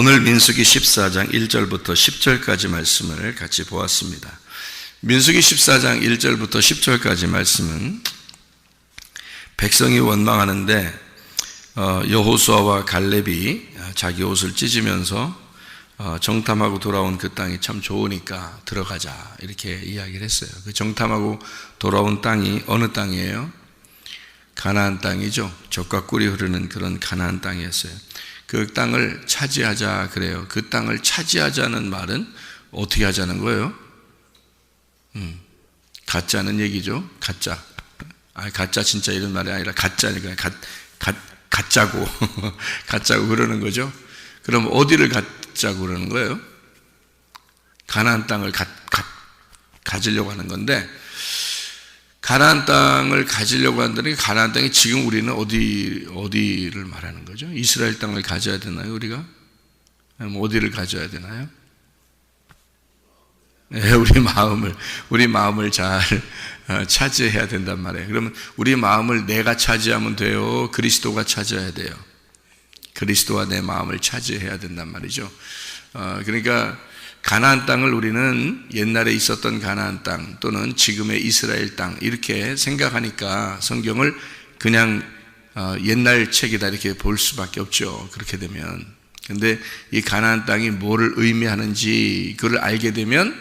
오늘 민수기 14장 1절부터 10절까지 말씀을 같이 보았습니다. 민수기 14장 1절부터 10절까지 말씀은 백성이 원망하는데 여호수아와 갈렙이 자기 옷을 찢으면서 정탐하고 돌아온 그 땅이 참 좋으니까 들어가자 이렇게 이야기를 했어요. 그 정탐하고 돌아온 땅이 어느 땅이에요? 가나안 땅이죠. 젖과 꿀이 흐르는 그런 가나안 땅이었어요. 그 땅을 차지하자 그래요. 그 땅을 차지하자는 말은 어떻게 하자는 거예요? 가짜는 얘기죠. 가짜. 가짜 진짜 이런 말이 아니라 가짜니까 가짜고 가짜고 그러는 거죠. 그럼 어디를 가짜고 그러는 거예요? 가나안 땅을 가지려고 하는 건데, 가나안 땅을 가지려고 한다는 게 가나안 땅이 지금 우리는 어디를 말하는 거죠? 이스라엘 땅을 가져야 되나요, 우리가? 어디를 가져야 되나요? 네, 우리 마음을 잘 차지해야 된단 말이에요. 그러면 우리 마음을 내가 차지하면 돼요? 그리스도가 차지해야 돼요? 그리스도와 내 마음을 차지해야 된단 말이죠. 그러니까 가나안 땅을 우리는 옛날에 있었던 가나안 땅 또는 지금의 이스라엘 땅 이렇게 생각하니까 성경을 그냥 옛날 책이다 이렇게 볼 수밖에 없죠. 그렇게 되면. 근데 이 가나안 땅이 뭐를 의미하는지 그걸 알게 되면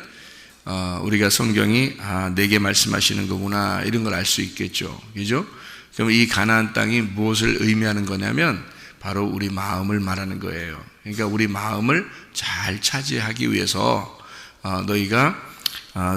우리가 성경이 내게 말씀하시는 거구나 이런 걸 알 수 있겠죠. 그죠? 그럼 이 가나안 땅이 무엇을 의미하는 거냐면 바로 우리 마음을 말하는 거예요. 그러니까 우리 마음을 잘 차지하기 위해서 너희가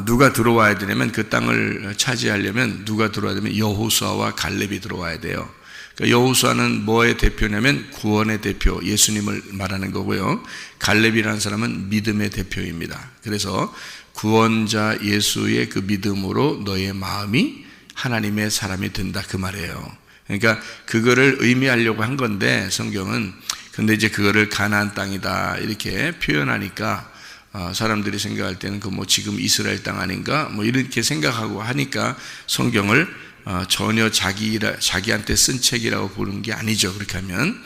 누가 들어와야 되냐면, 그 땅을 차지하려면 누가 들어와야 되면 여호수아와 갈렙이 들어와야 돼요. 그러니까 여호수아는 뭐의 대표냐면 구원의 대표, 예수님을 말하는 거고요. 갈렙이라는 사람은 믿음의 대표입니다. 그래서 구원자 예수의 그 믿음으로 너의 마음이 하나님의 사람이 된다 그 말이에요. 그러니까 그거를 의미하려고 한 건데 성경은, 근데 이제 그거를 가나안 땅이다 이렇게 표현하니까 사람들이 생각할 때는 그 뭐 지금 이스라엘 땅 아닌가 뭐 이렇게 생각하고 하니까 성경을 전혀 자기한테 쓴 책이라고 보는 게 아니죠. 그렇게 하면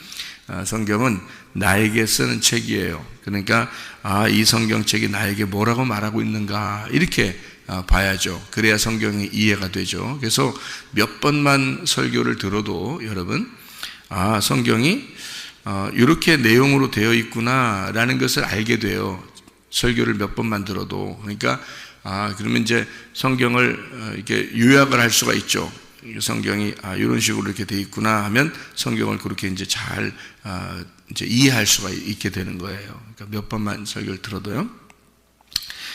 성경은 나에게 쓰는 책이에요. 그러니까 이 성경책이 나에게 뭐라고 말하고 있는가 이렇게 봐야죠. 그래야 성경이 이해가 되죠. 그래서 몇 번만 설교를 들어도 여러분 성경이 이렇게 내용으로 되어 있구나라는 것을 알게 돼요. 설교를 몇 번만 들어도. 그러니까 그러면 이제 성경을 이렇게 요약을 할 수가 있죠. 성경이 이런 식으로 이렇게 되어 있구나 하면 성경을 그렇게 이제 잘 이제 이해할 수가 있게 되는 거예요. 그러니까 몇 번만 설교를 들어도요.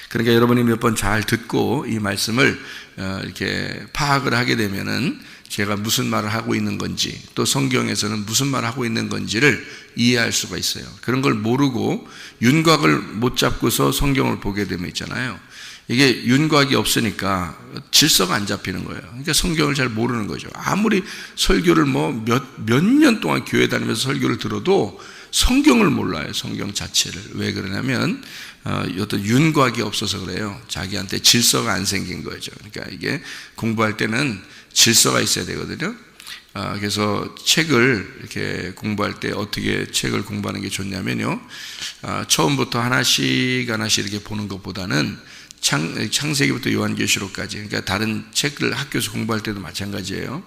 그러니까 여러분이 몇 번 잘 듣고 이 말씀을 이렇게 파악을 하게 되면은 제가 무슨 말을 하고 있는 건지, 또 성경에서는 무슨 말을 하고 있는 건지를 이해할 수가 있어요. 그런 걸 모르고 윤곽을 못 잡고서 성경을 보게 되면 있잖아요. 이게 윤곽이 없으니까 질서가 안 잡히는 거예요. 그러니까 성경을 잘 모르는 거죠. 아무리 설교를 몇 년 동안 교회 다니면서 설교를 들어도 성경을 몰라요. 성경 자체를. 왜 그러냐면 어떤 윤곽이 없어서 그래요. 자기한테 질서가 안 생긴 거죠. 그러니까 이게 공부할 때는 질서가 있어야 되거든요. 그래서 책을 이렇게 공부할 때 어떻게 책을 공부하는 게 좋냐면요. 처음부터 하나씩 이렇게 보는 것보다는 창세기부터 요한계시록까지, 그러니까 다른 책을 학교에서 공부할 때도 마찬가지예요.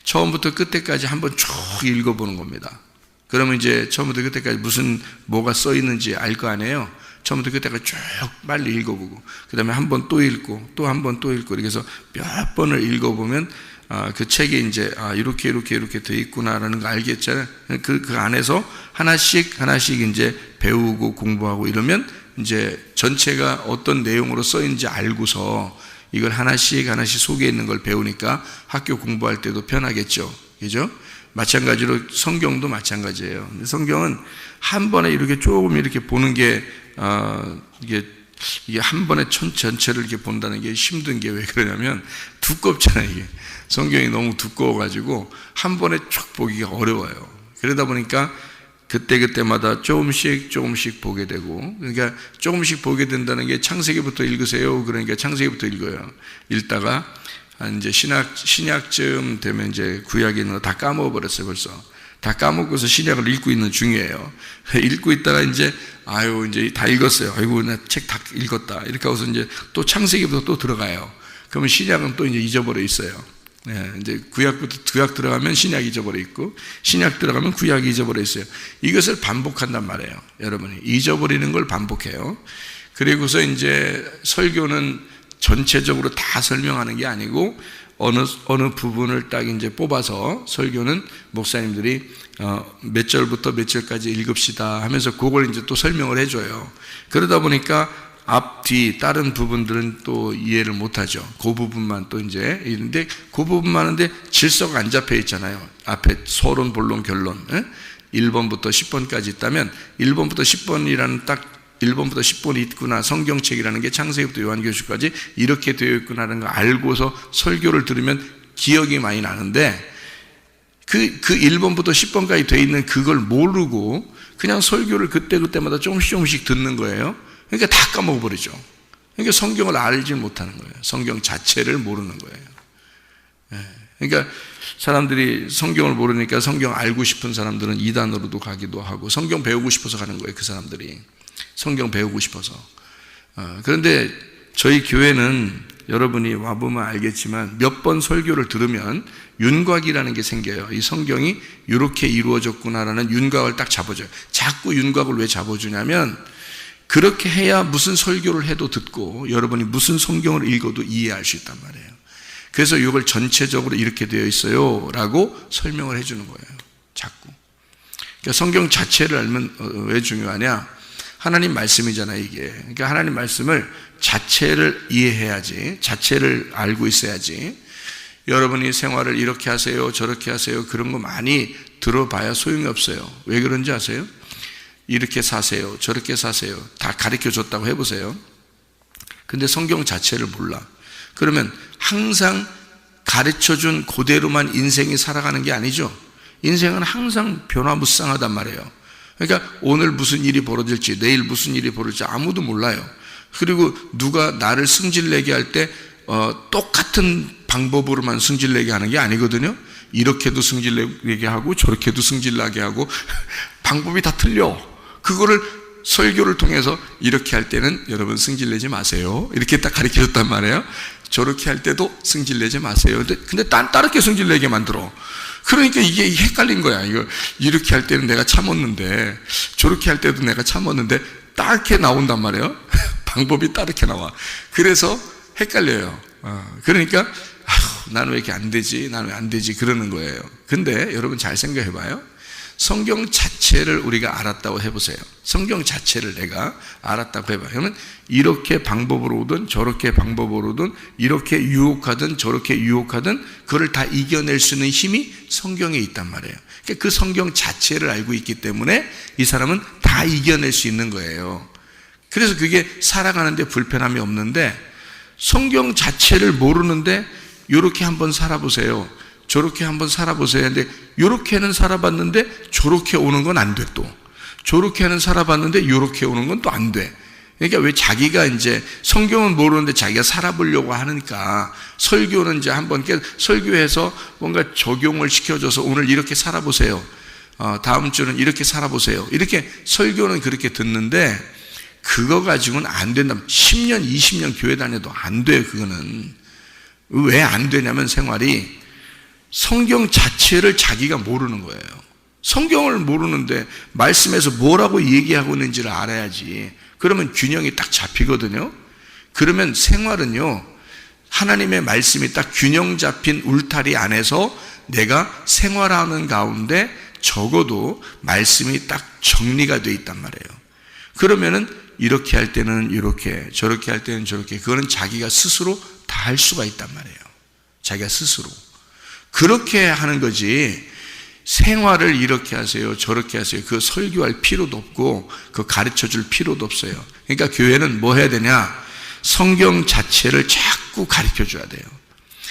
처음부터 끝에까지 한번 쭉 읽어보는 겁니다. 그러면 이제 처음부터 끝에까지 뭐가 써 있는지 알 거 아니에요. 처음부터 끝에까지 쭉 빨리 읽어보고, 그 다음에 한 번 또 읽고, 또 한 번 또 읽고, 이렇게 해서 몇 번을 읽어보면, 그 책에 이제, 이렇게 돼 있구나라는 거 알겠잖아요. 그 안에서 하나씩 이제 배우고 공부하고 이러면, 이제 전체가 어떤 내용으로 써 있는지 알고서 이걸 하나씩 속에 있는 걸 배우니까 학교 공부할 때도 편하겠죠. 그죠? 마찬가지로 성경도 마찬가지예요. 성경은 한 번에 이렇게 조금 이렇게 보는 게 이게 한 번에 전체를 이렇게 본다는 게 힘든 게 왜 그러냐면 두껍잖아요. 이게 성경이 너무 두꺼워가지고 한 번에 쭉 보기가 어려워요. 그러다 보니까 그때마다 조금씩 보게 되고, 그러니까 조금씩 보게 된다는 게 창세기부터 읽으세요. 그러니까 창세기부터 읽어요. 읽다가 이제 신약쯤 되면 이제 구약에 있는 거 다 까먹어버렸어요. 벌써 다 까먹고서 신약을 읽고 있는 중이에요. 읽고 있다가 이제 다 읽었어요. 아이고, 나 책 다 읽었다. 이렇게 하고서 이제 또 창세기부터 또 들어가요. 그러면 신약은 또 이제 잊어버려 있어요. 네, 이제 구약 들어가면 신약 잊어버려 있고, 신약 들어가면 구약이 잊어버려 있어요. 이것을 반복한단 말이에요. 여러분이 잊어버리는 걸 반복해요. 그리고서 이제 설교는 전체적으로 다 설명하는 게 아니고 어느 부분을 딱 이제 뽑아서 설교는 목사님들이 몇 절부터 몇 절까지 읽읍시다 하면서 그걸 이제 또 설명을 해줘요. 그러다 보니까 앞, 뒤, 다른 부분들은 또 이해를 못하죠. 그 부분만 또 이제 있는데, 그 부분만 하는데 질서가 안 잡혀 있잖아요. 앞에 서론, 본론, 결론. 1번부터 10번까지 있다면 1번부터 10번이라는 딱 1번부터 10번이 있구나. 성경책이라는 게 창세기부터 요한계시록까지 이렇게 되어 있구나라는 걸 알고서 설교를 들으면 기억이 많이 나는데, 그 1번부터 10번까지 되어 있는 그걸 모르고 그냥 설교를 그때마다 조금씩 듣는 거예요. 그러니까 다 까먹어버리죠. 그러니까 성경을 알지 못하는 거예요. 성경 자체를 모르는 거예요. 그러니까 사람들이 성경을 모르니까 성경 알고 싶은 사람들은 이단으로도 가기도 하고, 성경 배우고 싶어서 가는 거예요. 그 사람들이 성경 배우고 싶어서. 그런데 저희 교회는 여러분이 와보면 알겠지만 몇 번 설교를 들으면 윤곽이라는 게 생겨요. 이 성경이 이렇게 이루어졌구나라는 윤곽을 딱 잡아줘요. 자꾸 윤곽을 왜 잡아주냐면, 그렇게 해야 무슨 설교를 해도 듣고 여러분이 무슨 성경을 읽어도 이해할 수 있단 말이에요. 그래서 이걸 전체적으로 이렇게 되어 있어요 라고 설명을 해주는 거예요. 자꾸. 그러니까 성경 자체를 알면 왜 중요하냐? 하나님 말씀이잖아요, 이게. 그러니까 하나님 말씀을 자체를 이해해야지, 자체를 알고 있어야지. 여러분이 생활을 이렇게 하세요, 저렇게 하세요, 그런 거 많이 들어봐야 소용이 없어요. 왜 그런지 아세요? 이렇게 사세요, 저렇게 사세요, 다 가르쳐 줬다고 해보세요. 근데 성경 자체를 몰라. 그러면 항상 가르쳐 준 그대로만 인생이 살아가는 게 아니죠. 인생은 항상 변화무쌍하단 말이에요. 그러니까 오늘 무슨 일이 벌어질지, 내일 무슨 일이 벌어질지 아무도 몰라요. 그리고 누가 나를 승질내게 할 때 똑같은 방법으로만 승질내게 하는 게 아니거든요. 이렇게도 승질내게 하고 저렇게도 승질나게 하고 방법이 다 틀려. 그거를 설교를 통해서 이렇게 할 때는 여러분 승질내지 마세요, 이렇게 딱 가르쳐줬단 말이에요. 저렇게 할 때도 승질내지 마세요. 근데 다르게 승질내게 만들어. 그러니까 이게 헷갈린 거야. 이렇게 할 때는 내가 참았는데 저렇게 할 때도 내가 참았는데 따르게 나온단 말이에요. 방법이 따르게 나와. 그래서 헷갈려요. 그러니까 나는 왜 이렇게 안 되지? 나는 왜 안 되지? 그러는 거예요. 근데 여러분 잘 생각해 봐요. 성경 자체를 우리가 알았다고 해보세요. 성경 자체를 내가 알았다고 해봐요. 그러면 이렇게 방법으로 오든 저렇게 방법으로 오든 이렇게 유혹하든 저렇게 유혹하든 그걸 다 이겨낼 수 있는 힘이 성경에 있단 말이에요. 그러니까 그 성경 자체를 알고 있기 때문에 이 사람은 다 이겨낼 수 있는 거예요. 그래서 그게 살아가는데 불편함이 없는데, 성경 자체를 모르는데 이렇게 한번 살아보세요, 저렇게 한번 살아보세요. 근데 이렇게는 살아봤는데 저렇게 오는 건 안 돼. 또 저렇게는 살아봤는데 이렇게 오는 건 또 안 돼. 그러니까 왜 자기가 이제 성경은 모르는데 자기가 살아보려고 하니까 설교는 이제 한번 설교해서 뭔가 적용을 시켜줘서 오늘 이렇게 살아보세요, 다음 주는 이렇게 살아보세요, 이렇게 설교는 그렇게 듣는데 그거 가지고는 안 된다. 10년 20년 교회 다녀도 안 돼요. 그거는 왜 안 되냐면 생활이 성경 자체를 자기가 모르는 거예요. 성경을 모르는데 말씀에서 뭐라고 얘기하고 있는지를 알아야지. 그러면 균형이 딱 잡히거든요. 그러면 생활은요, 하나님의 말씀이 딱 균형 잡힌 울타리 안에서 내가 생활하는 가운데 적어도 말씀이 딱 정리가 돼 있단 말이에요. 그러면은 이렇게 할 때는 이렇게, 저렇게 할 때는 저렇게, 그거는 자기가 스스로 다 할 수가 있단 말이에요. 자기가 스스로. 그렇게 하는 거지, 생활을 이렇게 하세요, 저렇게 하세요, 그거 설교할 필요도 없고 그거 가르쳐 줄 필요도 없어요. 그러니까 교회는 뭐 해야 되냐? 성경 자체를 자꾸 가르쳐 줘야 돼요.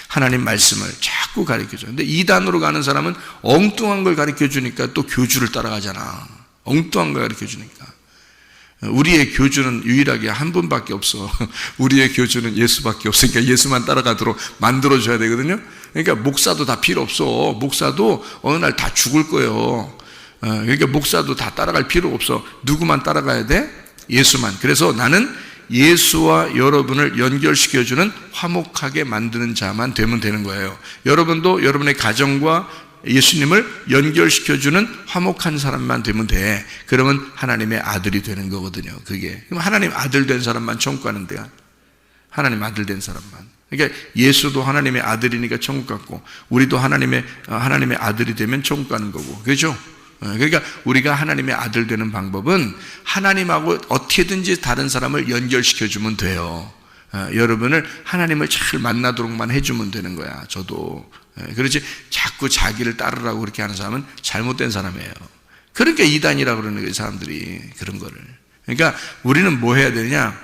하나님 말씀을 자꾸 가르쳐 줘요. 근데 이단으로 가는 사람은 엉뚱한 걸 가르쳐 주니까 또 교주를 따라가잖아. 엉뚱한 걸 가르쳐 주니까. 우리의 교주는 유일하게 한 분밖에 없어. 우리의 교주는 예수밖에 없으니까 예수만 따라가도록 만들어줘야 되거든요. 그러니까 목사도 다 필요 없어. 목사도 어느 날 다 죽을 거예요. 그러니까 목사도 다 따라갈 필요 없어. 누구만 따라가야 돼? 예수만. 그래서 나는 예수와 여러분을 연결시켜주는 화목하게 만드는 자만 되면 되는 거예요. 여러분도 여러분의 가정과 예수님을 연결시켜주는 화목한 사람만 되면 돼. 그러면 하나님의 아들이 되는 거거든요. 그게. 그럼 하나님 아들 된 사람만 천국 가는 데야. 하나님 아들 된 사람만. 그러니까 예수도 하나님의 아들이니까 천국 갔고, 우리도 하나님의 아들이 되면 천국 가는 거고. 그렇죠? 그러니까 우리가 하나님의 아들 되는 방법은 하나님하고 어떻게든지 다른 사람을 연결시켜주면 돼요. 여러분을 하나님을 잘 만나도록만 해주면 되는 거야. 저도. 그렇지 자꾸 자기를 따르라고 그렇게 하는 사람은 잘못된 사람이에요. 그러니까 이단이라고 그러는 거예요, 사람들이. 그런 거를. 그러니까 우리는 뭐 해야 되느냐,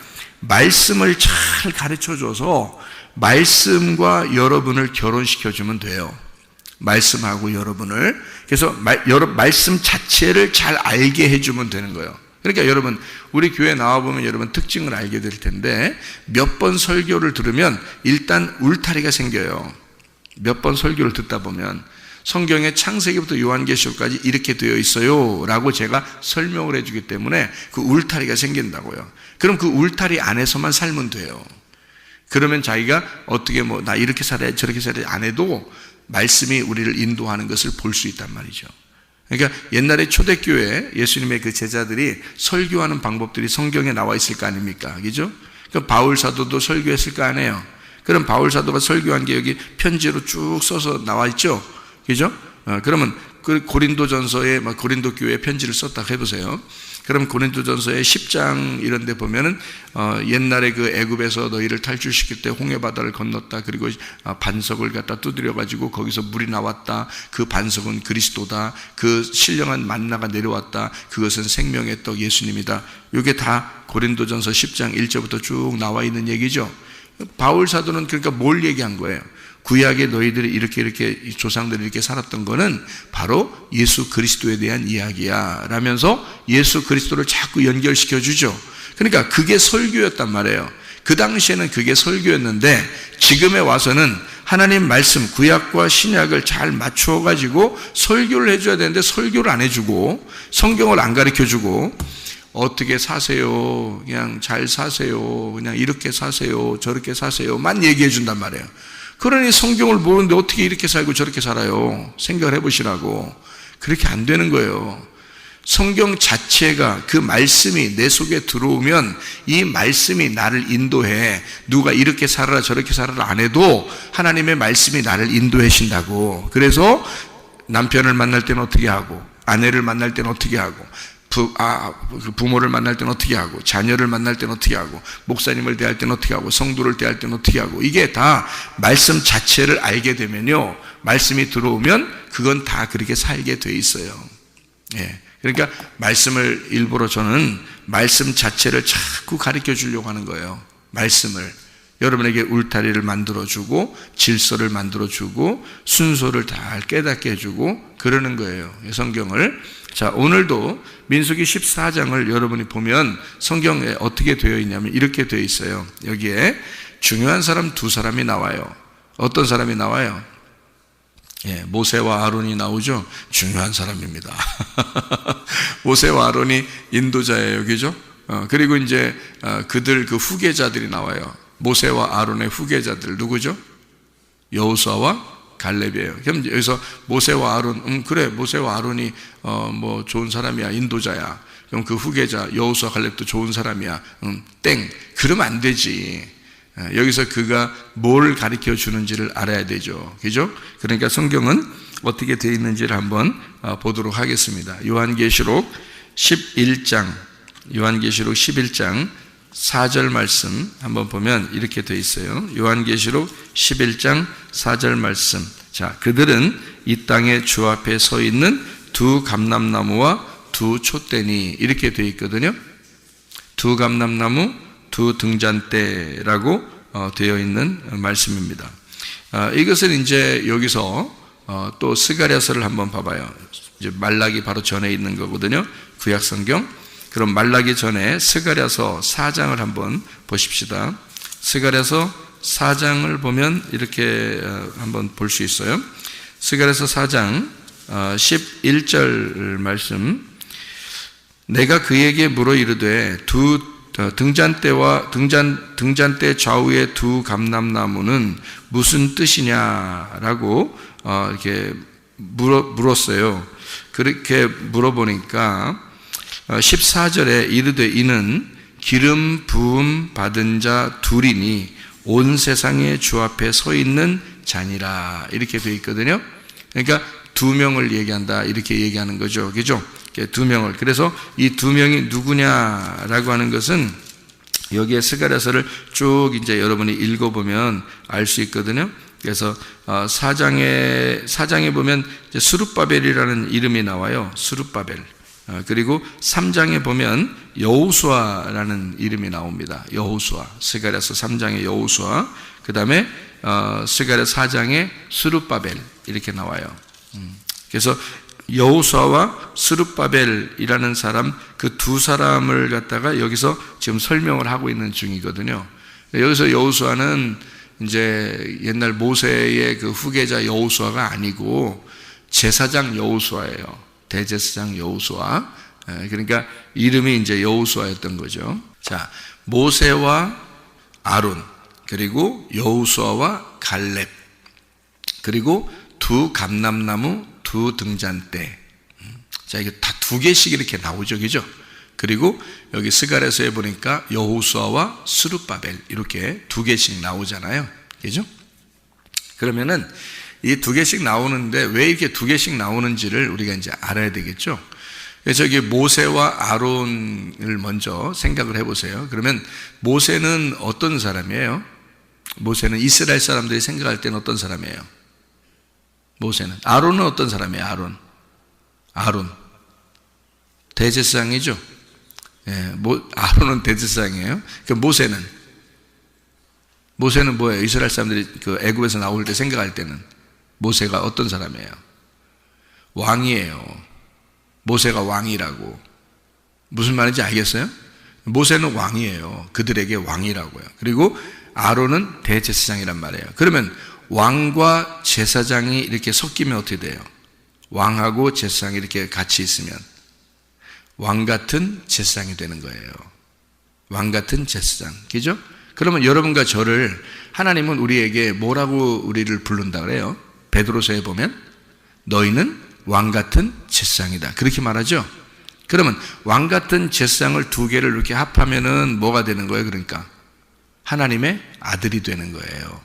말씀을 잘 가르쳐줘서 말씀과 여러분을 결혼시켜주면 돼요. 말씀하고 여러분을. 그래서 말씀 자체를 잘 알게 해주면 되는 거예요. 그러니까 여러분, 우리 교회 나와보면 여러분 특징을 알게 될 텐데, 몇 번 설교를 들으면 일단 울타리가 생겨요. 몇 번 설교를 듣다 보면 성경의 창세기부터 요한계시록까지 이렇게 되어 있어요 라고 제가 설명을 해주기 때문에 그 울타리가 생긴다고요. 그럼 그 울타리 안에서만 살면 돼요. 그러면 자기가 어떻게 나 이렇게 살아야 저렇게 살아야 안 해도 말씀이 우리를 인도하는 것을 볼 수 있단 말이죠. 그러니까 옛날에 초대교회 예수님의 그 제자들이 설교하는 방법들이 성경에 나와 있을 거 아닙니까? 그죠? 그러니까 바울 사도도 설교했을 거 아니에요. 그럼 바울 사도가 설교한 게 여기 편지로 쭉 써서 나와 있죠? 그죠? 그러면 그 고린도전서에 고린도 교회에 편지를 썼다 해보세요. 그럼 고린도전서의 10장 이런 데 보면은 옛날에 그 애굽에서 너희를 탈출시킬 때 홍해 바다를 건넜다. 그리고 반석을 갖다 두드려 가지고 거기서 물이 나왔다. 그 반석은 그리스도다. 그 신령한 만나가 내려왔다. 그것은 생명의 떡 예수님이다. 이게 다 고린도전서 10장 1절부터 쭉 나와 있는 얘기죠. 바울 사도는 그러니까 뭘 얘기한 거예요? 구약에 너희들이 이렇게 조상들이 이렇게 살았던 거는 바로 예수 그리스도에 대한 이야기야 라면서 예수 그리스도를 자꾸 연결시켜 주죠. 그러니까 그게 설교였단 말이에요. 그 당시에는 그게 설교였는데 지금에 와서는 하나님 말씀 구약과 신약을 잘 맞추어 가지고 설교를 해줘야 되는데 설교를 안 해주고 성경을 안 가르쳐주고 어떻게 사세요? 그냥 잘 사세요. 그냥 이렇게 사세요. 저렇게 사세요만 얘기해 준단 말이에요. 그러니 성경을 모르는데 어떻게 이렇게 살고 저렇게 살아요? 생각을 해보시라고. 그렇게 안 되는 거예요. 성경 자체가 그 말씀이 내 속에 들어오면 이 말씀이 나를 인도해. 누가 이렇게 살아라 저렇게 살아라 안 해도 하나님의 말씀이 나를 인도해 신다고. 그래서 남편을 만날 때는 어떻게 하고, 아내를 만날 때는 어떻게 하고, 부모를 만날 때는 어떻게 하고, 자녀를 만날 때는 어떻게 하고, 목사님을 대할 때는 어떻게 하고, 성도를 대할 때는 어떻게 하고, 이게 다 말씀 자체를 알게 되면요, 말씀이 들어오면 그건 다 그렇게 살게 돼 있어요. 예. 그러니까 말씀을 일부러 저는 말씀 자체를 자꾸 가르쳐 주려고 하는 거예요. 말씀을. 여러분에게 울타리를 만들어주고 질서를 만들어주고 순서를 잘 깨닫게 해주고 그러는 거예요. 성경을. 자, 오늘도 민수기 14장을 여러분이 보면 성경에 어떻게 되어 있냐면 이렇게 되어 있어요. 여기에 중요한 사람 두 사람이 나와요. 어떤 사람이 나와요? 예, 모세와 아론이 나오죠. 중요한 사람입니다. 모세와 아론이 인도자예요. 그죠? 그리고 이제 그들 그 후계자들이 나와요. 모세와 아론의 후계자들 누구죠? 여호수아와 갈렙이에요. 그럼 여기서 모세와 아론, 그래 모세와 아론이 뭐 좋은 사람이야, 인도자야. 그럼 그 후계자 여호수아 갈렙도 좋은 사람이야. 땡. 그러면 안 되지. 여기서 그가 뭘 가르쳐 주는지를 알아야 되죠. 그죠? 그러니까 성경은 어떻게 되어 있는지를 한번 보도록 하겠습니다. 요한계시록 11장 4절 말씀 한번 보면 이렇게 되어 있어요. 요한계시록 11장 4절 말씀. 자, 그들은 이 땅에 주 앞에 서 있는 두 감람나무와 두 촛대니 이렇게 되어 있거든요. 두 감람나무, 두 등잔대라고 되어 있는 말씀입니다. 이것은 이제 여기서 또 스가랴서를 한번 봐봐요. 이제 말라기 바로 전에 있는 거거든요. 구약 성경. 그럼 말라기 전에 스가랴서 4장을 한번 보십시다. 스가랴서 4장을 보면 이렇게 한번 볼 수 있어요. 스가랴서 4장 11절 말씀. 내가 그에게 물어 이르되 두 등잔대와 등잔대 좌우의 두 감람나무는 무슨 뜻이냐라고 이렇게 물었어요. 그렇게 물어보니까 14절에 이르되 이는 기름 부음 받은 자 둘이니 온 세상의 주 앞에 서 있는 자니라, 이렇게 되어 있거든요. 그러니까 두 명을 얘기한다, 이렇게 얘기하는 거죠. 그죠? 두 명을. 그래서 이 두 명이 누구냐라고 하는 것은 여기에 스가랴서를 쭉 이제 여러분이 읽어보면 알 수 있거든요. 그래서 4장에 보면 이제 스룹바벨이라는 이름이 나와요. 스룹바벨. 그리고 3장에 보면 여호수아라는 이름이 나옵니다. 여호수아. 스가랴서 3장에 여호수아. 그 다음에 스가랴 4장에 스룹바벨 이렇게 나와요. 그래서 여호수아와 스룹바벨이라는 사람, 그 두 사람을 갖다가 여기서 지금 설명을 하고 있는 중이거든요. 여기서 여호수아는 이제 옛날 모세의 그 후계자 여호수아가 아니고 제사장 여호수아예요. 대제사장 여호수아. 그러니까 이름이 이제 여호수아였던 거죠. 자, 모세와 아론, 그리고 여호수아와 갈렙, 그리고 두 감람나무, 두 등잔대. 자, 이게 다 두 개씩 이렇게 나오죠, 그죠? 그리고 여기 스가랴서에 보니까 여호수아와 스룹바벨 이렇게 두 개씩 나오잖아요, 그죠? 그러면은 이 두 개씩 나오는데 왜 이렇게 두 개씩 나오는지를 우리가 이제 알아야 되겠죠? 그래서 여기 모세와 아론을 먼저 생각을 해보세요. 그러면 모세는 어떤 사람이에요? 모세는 이스라엘 사람들이 생각할 때는 어떤 사람이에요? 모세는. 아론은 어떤 사람이에요? 아론. 대제사장이죠? 예, 아론은 대제사장이에요. 그럼 모세는 뭐예요? 이스라엘 사람들이 그 애굽에서 나올 때 생각할 때는 모세가 어떤 사람이에요? 왕이에요. 모세가 왕이라고. 무슨 말인지 알겠어요? 모세는 왕이에요. 그들에게 왕이라고요. 그리고 아론은 대제사장이란 말이에요. 그러면 왕과 제사장이 이렇게 섞이면 어떻게 돼요? 왕하고 제사장이 이렇게 같이 있으면 왕 같은 제사장이 되는 거예요. 왕 같은 제사장. 그죠? 그러면 여러분과 저를 하나님은 우리에게 뭐라고 우리를 부른다 그래요? 베드로서에 보면 너희는 왕 같은 제사장이다, 그렇게 말하죠. 그러면 왕 같은 제사장을 두 개를 이렇게 합하면은 뭐가 되는 거예요? 그러니까 하나님의 아들이 되는 거예요.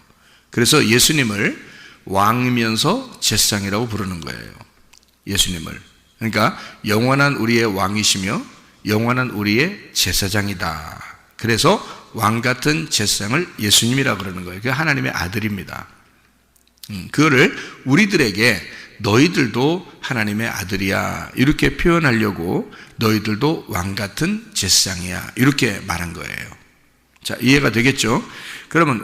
그래서 예수님을 왕이면서 제사장이라고 부르는 거예요. 예수님을. 그러니까 영원한 우리의 왕이시며 영원한 우리의 제사장이다. 그래서 왕 같은 제사장을 예수님이라고 그러는 거예요. 그게 하나님의 아들입니다. 그거를 우리들에게 너희들도 하나님의 아들이야, 이렇게 표현하려고 너희들도 왕 같은 제사장이야, 이렇게 말한 거예요. 자, 이해가 되겠죠? 그러면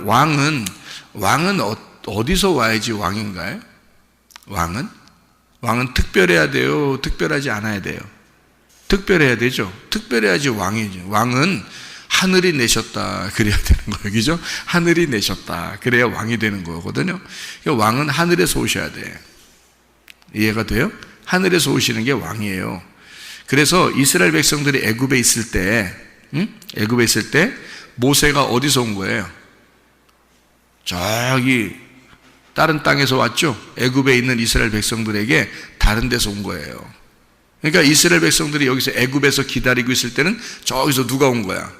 왕은 어디서 와야지 왕인가요? 왕은 특별해야 돼요? 특별하지 않아야 돼요? 특별해야 되죠? 특별해야지 왕이죠. 왕은 하늘이 내셨다 그래야 되는 거예요, 그죠? 하늘이 내셨다 그래야 왕이 되는 거거든요. 왕은 하늘에서 오셔야 돼. 이해가 돼요? 하늘에서 오시는 게 왕이에요. 그래서 이스라엘 백성들이 애굽에 있을 때 모세가 어디서 온 거예요? 저기 다른 땅에서 왔죠. 애굽에 있는 이스라엘 백성들에게 다른 데서 온 거예요. 그러니까 이스라엘 백성들이 여기서 애굽에서 기다리고 있을 때는 저기서 누가 온 거야?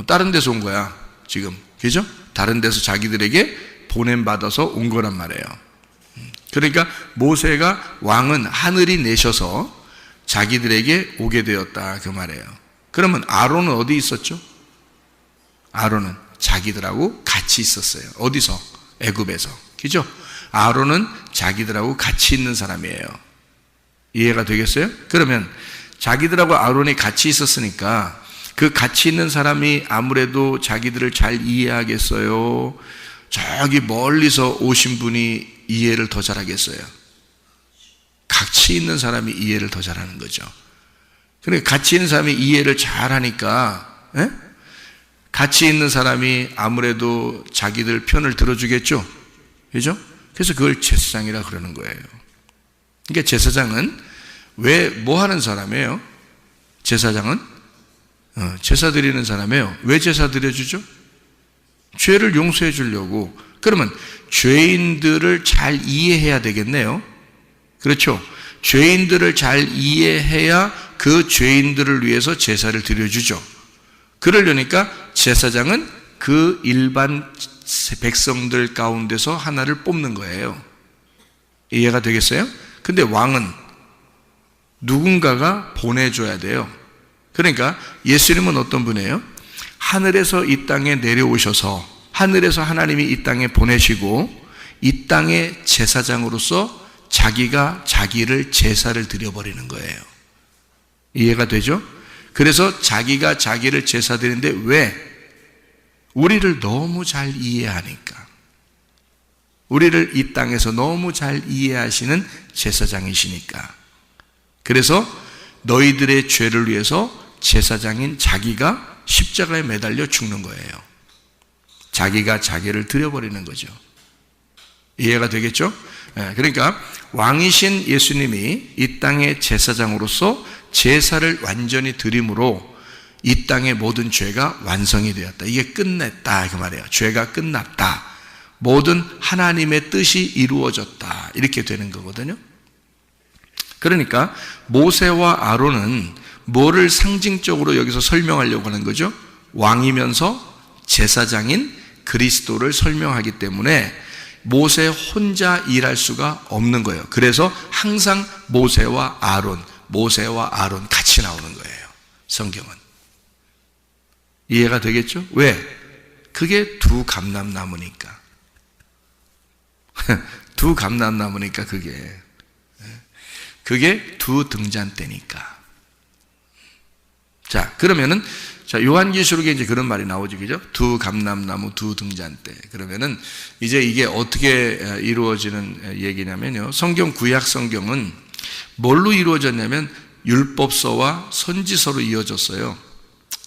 다른 데서 온 거야, 지금. 그죠? 다른 데서 자기들에게 보냄받아서 온 거란 말이에요. 그러니까 모세가 왕은 하늘이 내셔서 자기들에게 오게 되었다, 그 말이에요. 그러면 아론은 어디 있었죠? 아론은 자기들하고 같이 있었어요. 어디서? 애굽에서. 그죠? 아론은 자기들하고 같이 있는 사람이에요. 이해가 되겠어요? 그러면 자기들하고 아론이 같이 있었으니까 그 같이 있는 사람이 아무래도 자기들을 잘 이해하겠어요? 저기 멀리서 오신 분이 이해를 더 잘하겠어요? 같이 있는 사람이 이해를 더 잘하는 거죠. 그러니까 같이 있는 사람이 이해를 잘 하니까, 예? 같이 있는 사람이 아무래도 자기들 편을 들어주겠죠? 그죠? 그래서 그걸 제사장이라 그러는 거예요. 그러니까 제사장은 왜, 뭐 하는 사람이에요? 제사장은? 제사 드리는 사람이에요. 왜 제사 드려주죠? 죄를 용서해 주려고. 그러면 죄인들을 잘 이해해야 되겠네요. 그렇죠? 죄인들을 잘 이해해야 그 죄인들을 위해서 제사를 드려주죠. 그러려니까 제사장은 그 일반 백성들 가운데서 하나를 뽑는 거예요. 이해가 되겠어요? 근데 왕은 누군가가 보내줘야 돼요. 그러니까 예수님은 어떤 분이에요? 하늘에서 이 땅에 내려오셔서 하늘에서 하나님이 이 땅에 보내시고 이 땅의 제사장으로서 자기가 자기를 제사를 드려버리는 거예요. 이해가 되죠? 그래서 자기가 자기를 제사 드리는데 왜? 우리를 너무 잘 이해하니까. 우리를 이 땅에서 너무 잘 이해하시는 제사장이시니까. 그래서 너희들의 죄를 위해서 제사장인 자기가 십자가에 매달려 죽는 거예요. 자기가 자기를 드려버리는 거죠. 이해가 되겠죠? 그러니까 왕이신 예수님이 이 땅의 제사장으로서 제사를 완전히 드림으로 이 땅의 모든 죄가 완성이 되었다. 이게 끝냈다 그 말이에요. 죄가 끝났다. 모든 하나님의 뜻이 이루어졌다. 이렇게 되는 거거든요. 그러니까 모세와 아론은 뭐를 상징적으로 여기서 설명하려고 하는 거죠? 왕이면서 제사장인 그리스도를 설명하기 때문에 모세 혼자 일할 수가 없는 거예요. 그래서 항상 모세와 아론 같이 나오는 거예요. 성경은. 이해가 되겠죠? 왜? 그게 두 감람나무니까. 두 감람나무니까 그게 두 등잔대니까. 자, 그러면은 자, 요한계시록에 이제 그런 말이 나오죠. 그죠? 두 감람나무, 두 등잔대. 그러면은 이제 이게 어떻게 이루어지는 얘기냐면요. 성경 구약 성경은 뭘로 이루어졌냐면 율법서와 선지서로 이어졌어요.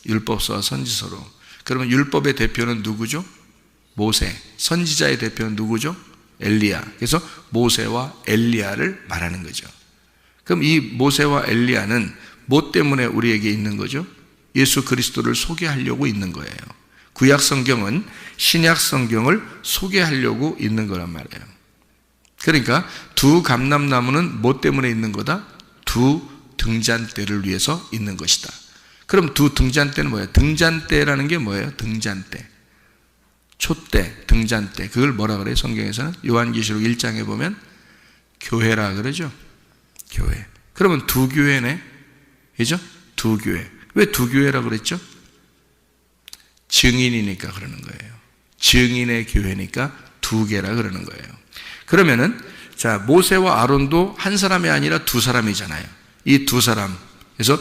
율법서와 선지서로. 그러면 율법의 대표는 누구죠? 모세. 선지자의 대표는 누구죠? 엘리야. 그래서 모세와 엘리야를 말하는 거죠. 그럼 이 모세와 엘리야는 뭐 때문에 우리에게 있는 거죠? 예수 그리스도를 소개하려고 있는 거예요. 구약 성경은 신약 성경을 소개하려고 있는 거란 말이에요. 그러니까 두 감람나무는 뭐 때문에 있는 거다? 두 등잔대를 위해서 있는 것이다. 그럼 두 등잔대는 뭐예요? 등잔대라는 게 뭐예요? 등잔대. 촛대, 등잔대. 그걸 뭐라 그래요? 성경에서는 요한계시록 1장에 보면 교회라 그러죠. 교회. 그러면 두 교회네. 그죠? 두 교회. 왜 두 교회라 그랬죠? 증인이니까 그러는 거예요. 증인의 교회니까 두 개라 그러는 거예요. 그러면은 자, 모세와 아론도 한 사람이 아니라 두 사람이잖아요. 이 두 사람. 그래서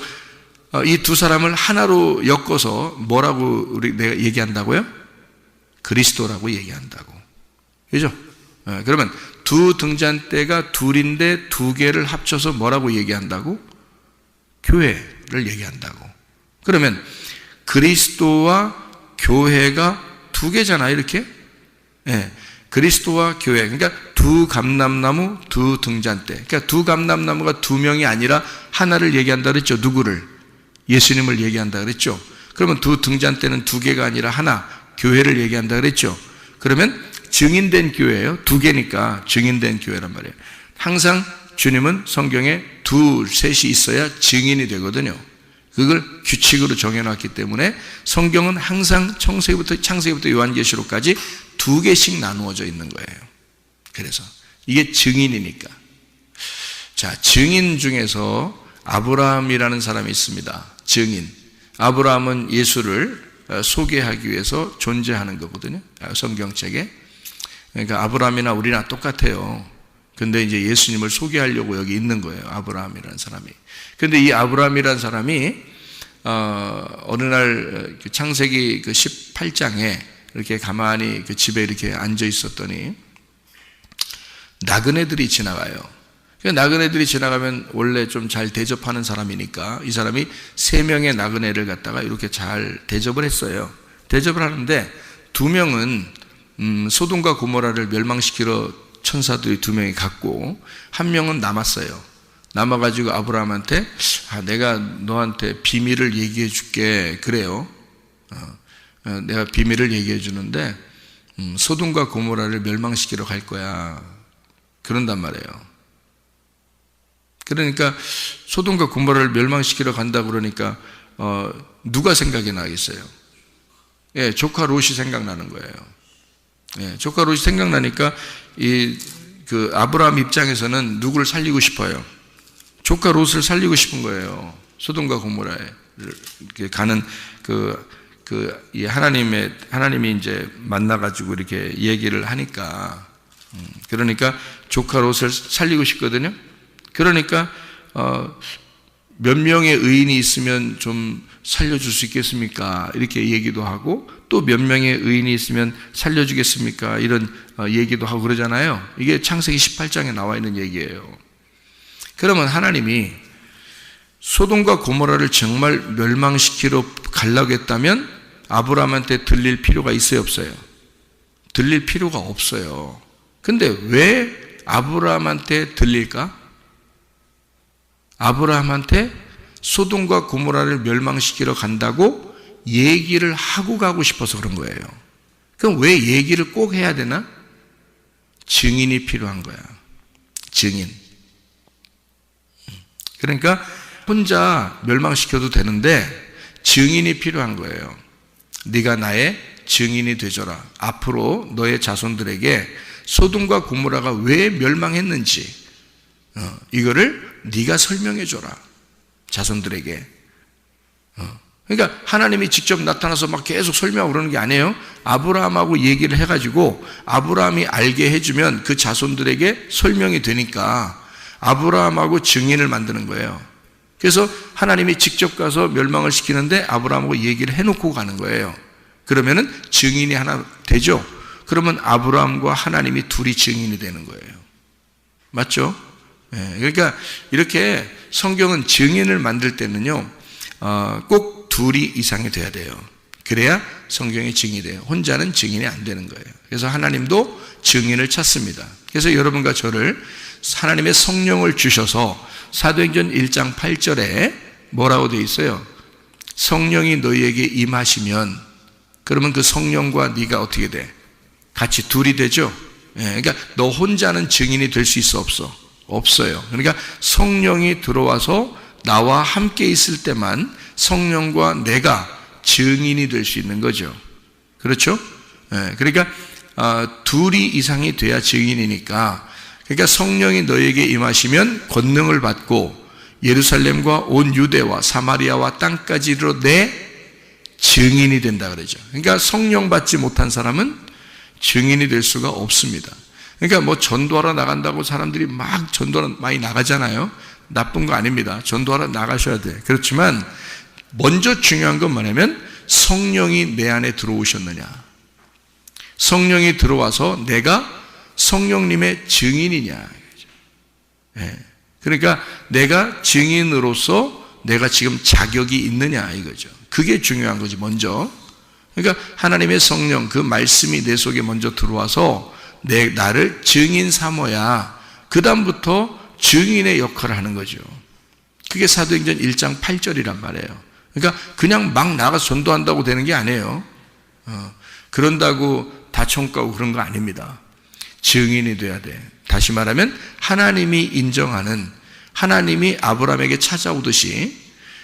이 두 사람을 하나로 엮어서 뭐라고 내가 얘기한다고요? 그리스도라고 얘기한다고. 그죠? 그러면 두 등잔대가 둘인데 두 개를 합쳐서 뭐라고 얘기한다고? 교회를 얘기한다고. 그러면 그리스도와 교회가 두 개잖아요, 이렇게. 네. 그리스도와 교회. 그러니까 두 감람나무, 두 등잔대. 그러니까 두 감람나무가 두 명이 아니라 하나를 얘기한다 그랬죠. 누구를? 예수님을 얘기한다 그랬죠. 그러면 두 등잔대는 두 개가 아니라 하나, 교회를 얘기한다 그랬죠. 그러면 증인된 교회예요. 두 개니까 증인된 교회란 말이에요. 항상 주님은 성경에 둘, 셋이 있어야 증인이 되거든요. 그걸 규칙으로 정해놨기 때문에 성경은 항상 창세기부터 요한계시록까지 두 개씩 나누어져 있는 거예요. 그래서 이게 증인이니까. 자, 증인 중에서 아브라함이라는 사람이 있습니다. 증인. 아브라함은 예수를 소개하기 위해서 존재하는 거거든요. 성경책에. 그러니까 아브라함이나 우리나 똑같아요. 근데 이제 예수님을 소개하려고 여기 있는 거예요. 아브라함이라는 사람이. 근데 이 아브라함이라는 사람이 어느 날 창세기 18장에 이렇게 가만히 그 집에 이렇게 앉아 있었더니 나그네들이 지나가요. 나그네들이 지나가면 원래 좀 잘 대접하는 사람이니까 이 사람이 3명의 나그네를 갖다가 이렇게 잘 대접을 했어요. 대접을 하는데 2명은 소돔과 고모라를 멸망시키러 천사들이 2명이 갔고 1명은 남았어요. 남아가지고 아브라함한테 내가 너한테 비밀을 얘기해 줄게. 그래요. 내가 비밀을 얘기해 주는데 소돔과 고모라를 멸망시키러 갈 거야. 그런단 말이에요. 그러니까 소돔과 고모라를 멸망시키러 간다 그러니까 누가 생각이 나겠어요? 예, 조카 롯이 생각나는 거예요. 예, 조카 롯이 생각나니까 그 아브라함 입장에서는 누구를 살리고 싶어요? 조카 롯을 살리고 싶은 거예요. 소돔과 고모라에 가는 이 하나님이 이제 만나가지고 이렇게 얘기를 하니까 그러니까 조카 롯을 살리고 싶거든요. 그러니까 몇 명의 의인이 있으면 좀 살려줄 수 있겠습니까? 이렇게 얘기도 하고 또 몇 명의 의인이 있으면 살려주겠습니까? 이런 얘기도 하고 그러잖아요. 이게 창세기 18장에 나와 있는 얘기예요. 그러면 하나님이 소돔과 고모라를 정말 멸망시키러 가려고 했다면 아브라함한테 들릴 필요가 있어요, 없어요? 들릴 필요가 없어요. 근데 왜 아브라함한테 들릴까? 아브라함한테 소돔과 고모라를 멸망시키러 간다고 얘기를 하고 가고 싶어서 그런 거예요. 그럼 왜 얘기를 꼭 해야 되나? 증인이 필요한 거야. 증인. 그러니까 혼자 멸망시켜도 되는데 증인이 필요한 거예요. 네가 나의 증인이 되줘라. 앞으로 너의 자손들에게 소돔과 고모라가 왜 멸망했는지 이거를 네가 설명해 줘라. 자손들에게. 그러니까 하나님이 직접 나타나서 막 계속 설명하고 그러는 게 아니에요. 아브라함하고 얘기를 해가지고 아브라함이 알게 해주면 그 자손들에게 설명이 되니까 아브라함하고 증인을 만드는 거예요. 그래서 하나님이 직접 가서 멸망을 시키는데 아브라함하고 얘기를 해놓고 가는 거예요. 그러면은 증인이 하나 되죠. 그러면 아브라함과 하나님이 둘이 증인이 되는 거예요. 맞죠? 그러니까 이렇게 성경은 증인을 만들 때는요, 꼭 둘이 이상이 돼야 돼요. 그래야 성경이 증인이 돼요. 혼자는 증인이 안 되는 거예요. 그래서 하나님도 증인을 찾습니다. 그래서 여러분과 저를 하나님의 성령을 주셔서 사도행전 1장 8절에 뭐라고 되어 있어요? 성령이 너희에게 임하시면 그러면 그 성령과 네가 어떻게 돼? 같이 둘이 되죠? 그러니까 너 혼자는 증인이 될 수 있어, 없어? 없어요. 그러니까 성령이 들어와서 나와 함께 있을 때만 성령과 내가 증인이 될 수 있는 거죠. 그렇죠? 그러니까 둘이 이상이 돼야 증인이니까. 그러니까 성령이 너에게 임하시면 권능을 받고 예루살렘과 온 유대와 사마리아와 땅까지 이르러 내 증인이 된다 그러죠. 그러니까 성령 받지 못한 사람은 증인이 될 수가 없습니다. 그러니까 뭐 전도하러 나간다고 사람들이 막 전도하러 많이 나가잖아요. 나쁜 거 아닙니다. 전도하러 나가셔야 돼. 그렇지만 먼저 중요한 건 뭐냐면 성령이 내 안에 들어오셨느냐. 성령이 들어와서 내가 성령님의 증인이냐. 그러니까 내가 증인으로서 내가 지금 자격이 있느냐 이거죠. 그게 중요한 거지 먼저. 그러니까 하나님의 성령 그 말씀이 내 속에 먼저 들어와서 나를 증인 삼어야 그 다음부터 증인의 역할을 하는 거죠. 그게 사도행전 1장 8절이란 말이에요. 그러니까 그냥 막 나가서 전도한다고 되는 게 아니에요. 그런다고 다 천가고 그런 거 아닙니다. 증인이 돼야 돼. 다시 말하면 하나님이 인정하는, 하나님이 아브라함에게 찾아오듯이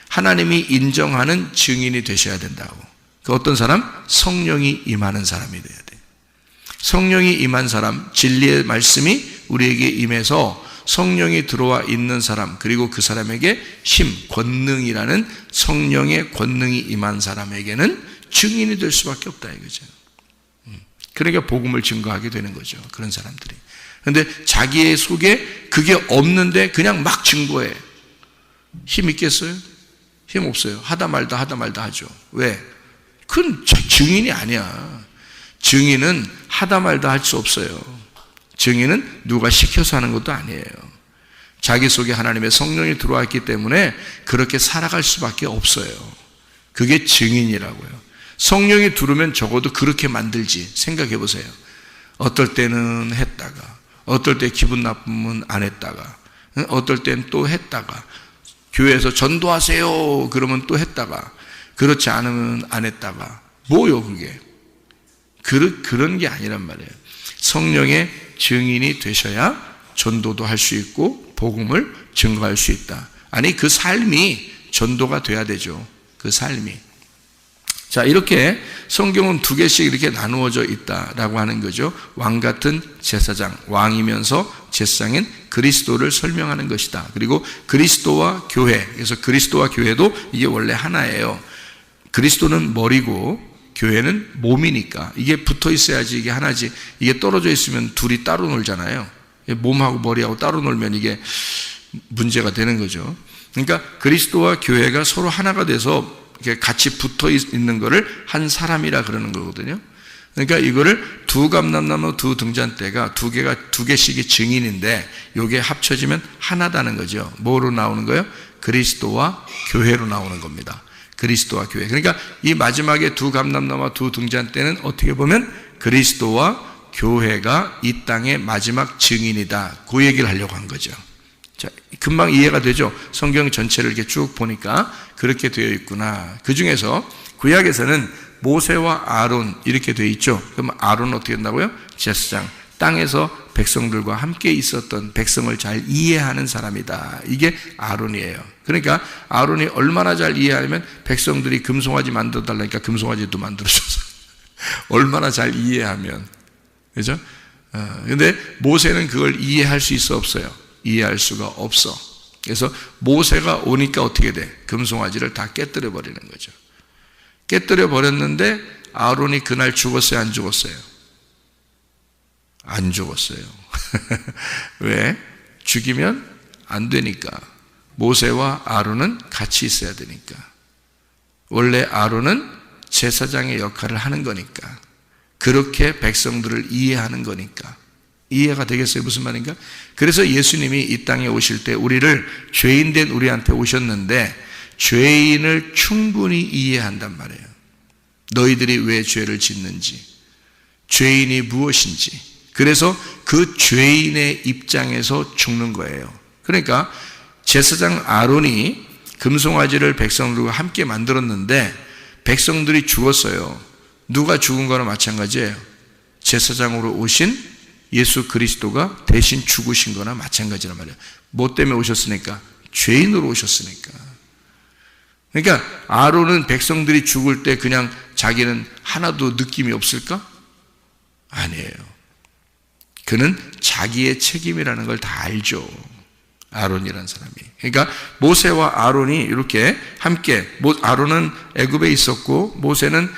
하나님이 인정하는 증인이 되셔야 된다고. 그 어떤 사람? 성령이 임하는 사람이 돼야 돼. 성령이 임한 사람, 진리의 말씀이 우리에게 임해서 성령이 들어와 있는 사람, 그리고 그 사람에게 힘, 권능이라는 성령의 권능이 임한 사람에게는 증인이 될 수밖에 없다 이거죠. 그러니까 복음을 증거하게 되는 거죠. 그런 사람들이. 그런데 자기의 속에 그게 없는데 그냥 막 증거해. 힘 있겠어요? 힘 없어요. 하다 말다 하죠. 왜? 그건 증인이 아니야. 증인은 하다 말다 할 수 없어요. 증인은 누가 시켜서 하는 것도 아니에요. 자기 속에 하나님의 성령이 들어왔기 때문에 그렇게 살아갈 수밖에 없어요. 그게 증인이라고요. 성령이 들어오면 적어도 그렇게 만들지. 생각해 보세요. 어떨 때는 했다가, 어떨 때 기분 나쁘면 안 했다가, 어떨 때는 또 했다가, 교회에서 전도하세요 그러면 또 했다가, 그렇지 않으면 안 했다가, 뭐요 그게? 그런 게 아니란 말이에요. 성령의 증인이 되셔야 전도도 할 수 있고 복음을 증거할 수 있다. 아니 그 삶이 전도가 돼야 되죠. 그 삶이. 자, 이렇게 성경은 두 개씩 이렇게 나누어져 있다라고 하는 거죠. 왕 같은 제사장, 왕이면서 제사장인 그리스도를 설명하는 것이다. 그리고 그리스도와 교회, 그래서 그리스도와 교회도 이게 원래 하나예요. 그리스도는 머리고 교회는 몸이니까 이게 붙어 있어야지 이게 하나지. 이게 떨어져 있으면 둘이 따로 놀잖아요. 몸하고 머리하고 따로 놀면 이게 문제가 되는 거죠. 그러니까 그리스도와 교회가 서로 하나가 돼서 이렇게 같이 붙어 있는 거를 한 사람이라 그러는 거거든요. 그러니까 이거를 두 감람나무 두 등잔대가 두 개씩이 증인인데 요게 합쳐지면 하나다는 거죠. 뭐로 나오는 거예요? 그리스도와 교회로 나오는 겁니다. 그리스도와 교회. 그러니까 이 마지막에 두 감람나무와 두 등잔대는 어떻게 보면 그리스도와 교회가 이 땅의 마지막 증인이다. 그 얘기를 하려고 한 거죠. 자, 금방 이해가 되죠? 성경 전체를 이렇게 쭉 보니까 그렇게 되어 있구나. 그 중에서 구약에서는 모세와 아론 이렇게 되어 있죠. 그럼 아론은 어떻게 된다고요? 제사장. 땅에서 백성들과 함께 있었던 백성을 잘 이해하는 사람이다. 이게 아론이에요. 그러니까 아론이 얼마나 잘 이해하냐면 백성들이 금송아지 만들어 달라니까 금송아지도 만들어줘서 얼마나 잘 이해하면, 그죠? 근데 모세는 그걸 이해할 수 있어 없어요? 이해할 수가 없어. 그래서 모세가 오니까 어떻게 돼? 금송아지를 다 깨뜨려 버리는 거죠. 깨뜨려 버렸는데 아론이 그날 죽었어요? 안 죽었어요? 안 죽었어요. 왜? 죽이면 안 되니까. 모세와 아론은 같이 있어야 되니까. 원래 아론은 제사장의 역할을 하는 거니까. 그렇게 백성들을 이해하는 거니까. 이해가 되겠어요? 무슨 말인가? 그래서 예수님이 이 땅에 오실 때 우리를 죄인된 우리한테 오셨는데 죄인을 충분히 이해한단 말이에요. 너희들이 왜 죄를 짓는지, 죄인이 무엇인지. 그래서 그 죄인의 입장에서 죽는 거예요. 그러니까 제사장 아론이 금송아지를 백성들과 함께 만들었는데 백성들이 죽었어요. 누가 죽은 거나 마찬가지예요. 제사장으로 오신 예수 그리스도가 대신 죽으신 거나 마찬가지란 말이에요. 뭐 때문에 오셨으니까? 죄인으로 오셨으니까. 그러니까 아론은 백성들이 죽을 때 그냥 자기는 하나도 느낌이 없을까? 아니에요. 그는 자기의 책임이라는 걸 다 알죠. 아론이라는 사람이. 그러니까 모세와 아론이 이렇게 함께, 아론은 애굽에 있었고 모세는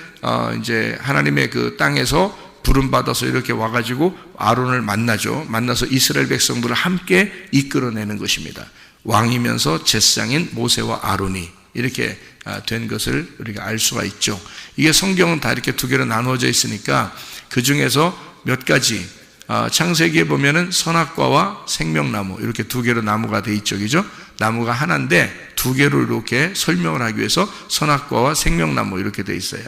이제 하나님의 그 땅에서 부름 받아서 이렇게 와가지고 아론을 만나죠. 만나서 이스라엘 백성들을 함께 이끌어내는 것입니다. 왕이면서 제사장인 모세와 아론이 이렇게 된 것을 우리가 알 수가 있죠. 이게 성경은 다 이렇게 두 개로 나누어져 있으니까 그 중에서 몇 가지, 창세기에 보면은 선악과와 생명나무 이렇게 두 개로 나무가 돼 있죠. 그죠? 나무가 하나인데 두 개로 이렇게 설명을 하기 위해서 선악과와 생명나무 이렇게 돼 있어요.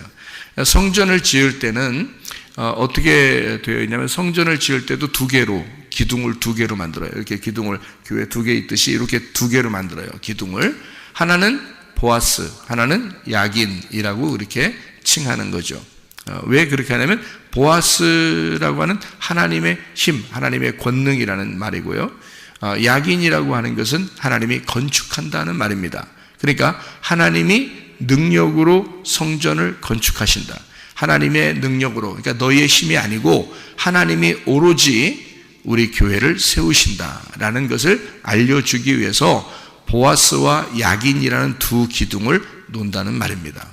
성전을 지을 때는 어떻게 되어 있냐면 성전을 지을 때도 두 개로, 기둥을 두 개로 만들어요. 이렇게 기둥을 교회 두 개 있듯이 이렇게 두 개로 만들어요. 기둥을. 하나는 보아스, 하나는 야긴이라고 이렇게 칭하는 거죠. 왜 그렇게 하냐면 보아스라고 하는 하나님의 힘, 하나님의 권능이라는 말이고요. 야긴이라고 하는 것은 하나님이 건축한다는 말입니다. 그러니까 하나님이 능력으로 성전을 건축하신다. 하나님의 능력으로, 그러니까 너희의 힘이 아니고 하나님이 오로지 우리 교회를 세우신다라는 것을 알려주기 위해서 보아스와 야긴이라는 두 기둥을 놓는다는 말입니다.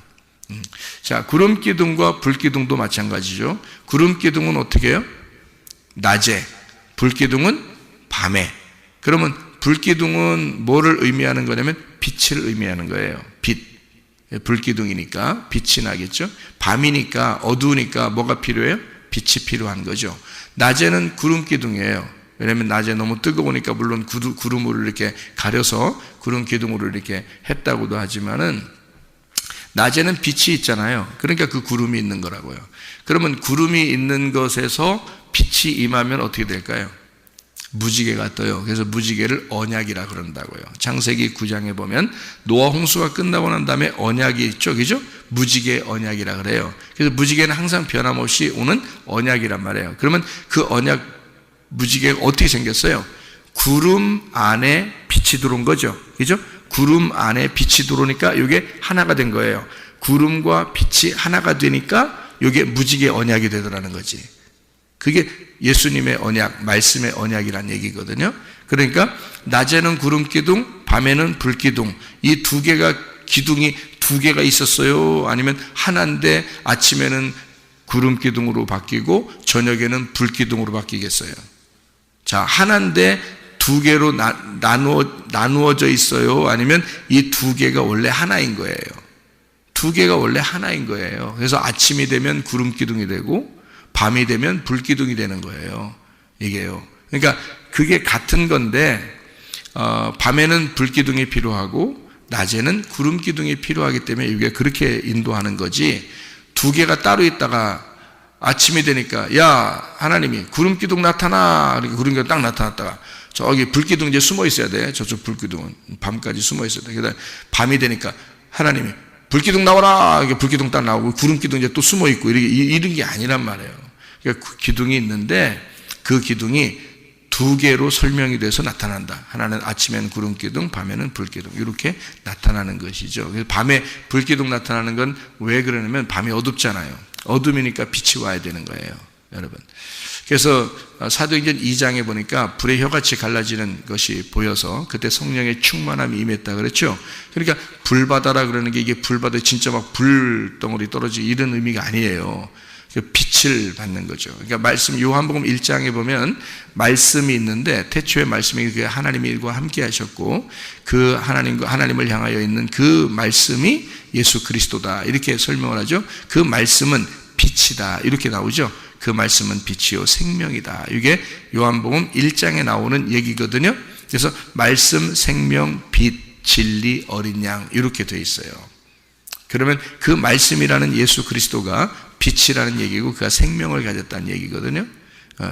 자, 구름 기둥과 불 기둥도 마찬가지죠. 구름 기둥은 어떻게 해요? 낮에, 불 기둥은 밤에. 그러면 불 기둥은 뭐를 의미하는 거냐면 빛을 의미하는 거예요. 빛. 불 기둥이니까 빛이 나겠죠. 밤이니까 어두우니까 뭐가 필요해요? 빛이 필요한 거죠. 낮에는 구름 기둥이에요. 왜냐하면 낮에 너무 뜨거우니까 물론 구름으로 이렇게 가려서 구름 기둥으로 이렇게 했다고도 하지만은 낮에는 빛이 있잖아요. 그러니까 그 구름이 있는 거라고요. 그러면 구름이 있는 것에서 빛이 임하면 어떻게 될까요? 무지개가 떠요. 그래서 무지개를 언약이라 그런다고요. 창세기 9장에 보면 노아 홍수가 끝나고 난 다음에 언약이 있죠. 그죠? 무지개 언약이라 그래요. 그래서 무지개는 항상 변함없이 오는 언약이란 말이에요. 그러면 그 언약 무지개가 어떻게 생겼어요? 구름 안에 빛이 들어온 거죠. 그죠? 구름 안에 빛이 들어오니까 이게 하나가 된 거예요. 구름과 빛이 하나가 되니까 이게 무지개 언약이 되더라는 거지. 그게 예수님의 언약, 말씀의 언약이란 얘기거든요. 그러니까 낮에는 구름 기둥, 밤에는 불 기둥. 이 두 개가 기둥이 두 개가 있었어요? 아니면 하나인데 아침에는 구름 기둥으로 바뀌고 저녁에는 불 기둥으로 바뀌겠어요? 자, 하나인데 두 개로 나누어져 있어요? 아니면 이 두 개가 원래 하나인 거예요? 두 개가 원래 하나인 거예요. 그래서 아침이 되면 구름 기둥이 되고 밤이 되면 불 기둥이 되는 거예요. 이게요. 그러니까 그게 같은 건데 밤에는 불 기둥이 필요하고 낮에는 구름 기둥이 필요하기 때문에 이게 그렇게 인도하는 거지. 두 개가 따로 있다가 아침이 되니까 야 하나님이 구름 기둥 나타나. 그러니까 구름 기둥 딱 나타났다가 저기 불 기둥 이제 숨어 있어야 돼. 저쪽 불 기둥은 밤까지 숨어 있어야 돼. 그다음에 밤이 되니까 하나님이 불 기둥 나와라. 이게 불 기둥 딱 나오고 구름 기둥 이제 또 숨어 있고 이런 게 아니란 말이에요. 그러니까 그 기둥이 있는데 그 기둥이 두 개로 설명이 돼서 나타난다. 하나는 아침에는 구름 기둥, 밤에는 불 기둥 이렇게 나타나는 것이죠. 그래서 밤에 불 기둥 나타나는 건 왜 그러냐면 밤이 어둡잖아요. 어둠이니까 빛이 와야 되는 거예요, 여러분. 그래서 사도행전 2장에 보니까 불의 혀같이 갈라지는 것이 보여서 그때 성령의 충만함이 임했다 그랬죠. 그러니까 불바다라 그러는 게 이게 불바다에 진짜 막 불덩어리 떨어지고 이런 의미가 아니에요. 빛을 받는 거죠. 그러니까 말씀 요한복음 1장에 보면 말씀이 있는데 태초에 말씀이 그 하나님과 함께 하셨고 그 하나님을 향하여 있는 그 말씀이 예수 그리스도다 이렇게 설명을 하죠. 그 말씀은 빛이다 이렇게 나오죠. 그 말씀은 빛이요 생명이다. 이게 요한복음 1장에 나오는 얘기거든요. 그래서 말씀, 생명, 빛, 진리, 어린 양 이렇게 돼 있어요. 그러면 그 말씀이라는 예수 그리스도가 빛이라는 얘기고 그가 생명을 가졌다는 얘기거든요.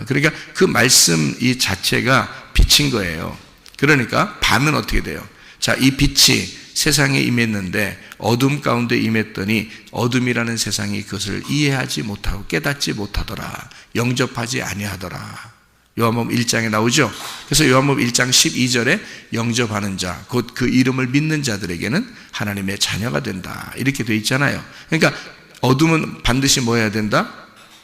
그러니까 그 말씀 이 자체가 빛인 거예요. 그러니까 밤은 어떻게 돼요? 자, 이 빛이 세상에 임했는데 어둠 가운데 임했더니 어둠이라는 세상이 그것을 이해하지 못하고 깨닫지 못하더라. 영접하지 아니하더라. 요한복음 1장에 나오죠. 그래서 요한복음 1장 12절에 영접하는 자, 곧 그 이름을 믿는 자들에게는 하나님의 자녀가 된다. 이렇게 돼 있잖아요. 그러니까 어둠은 반드시 뭐 해야 된다?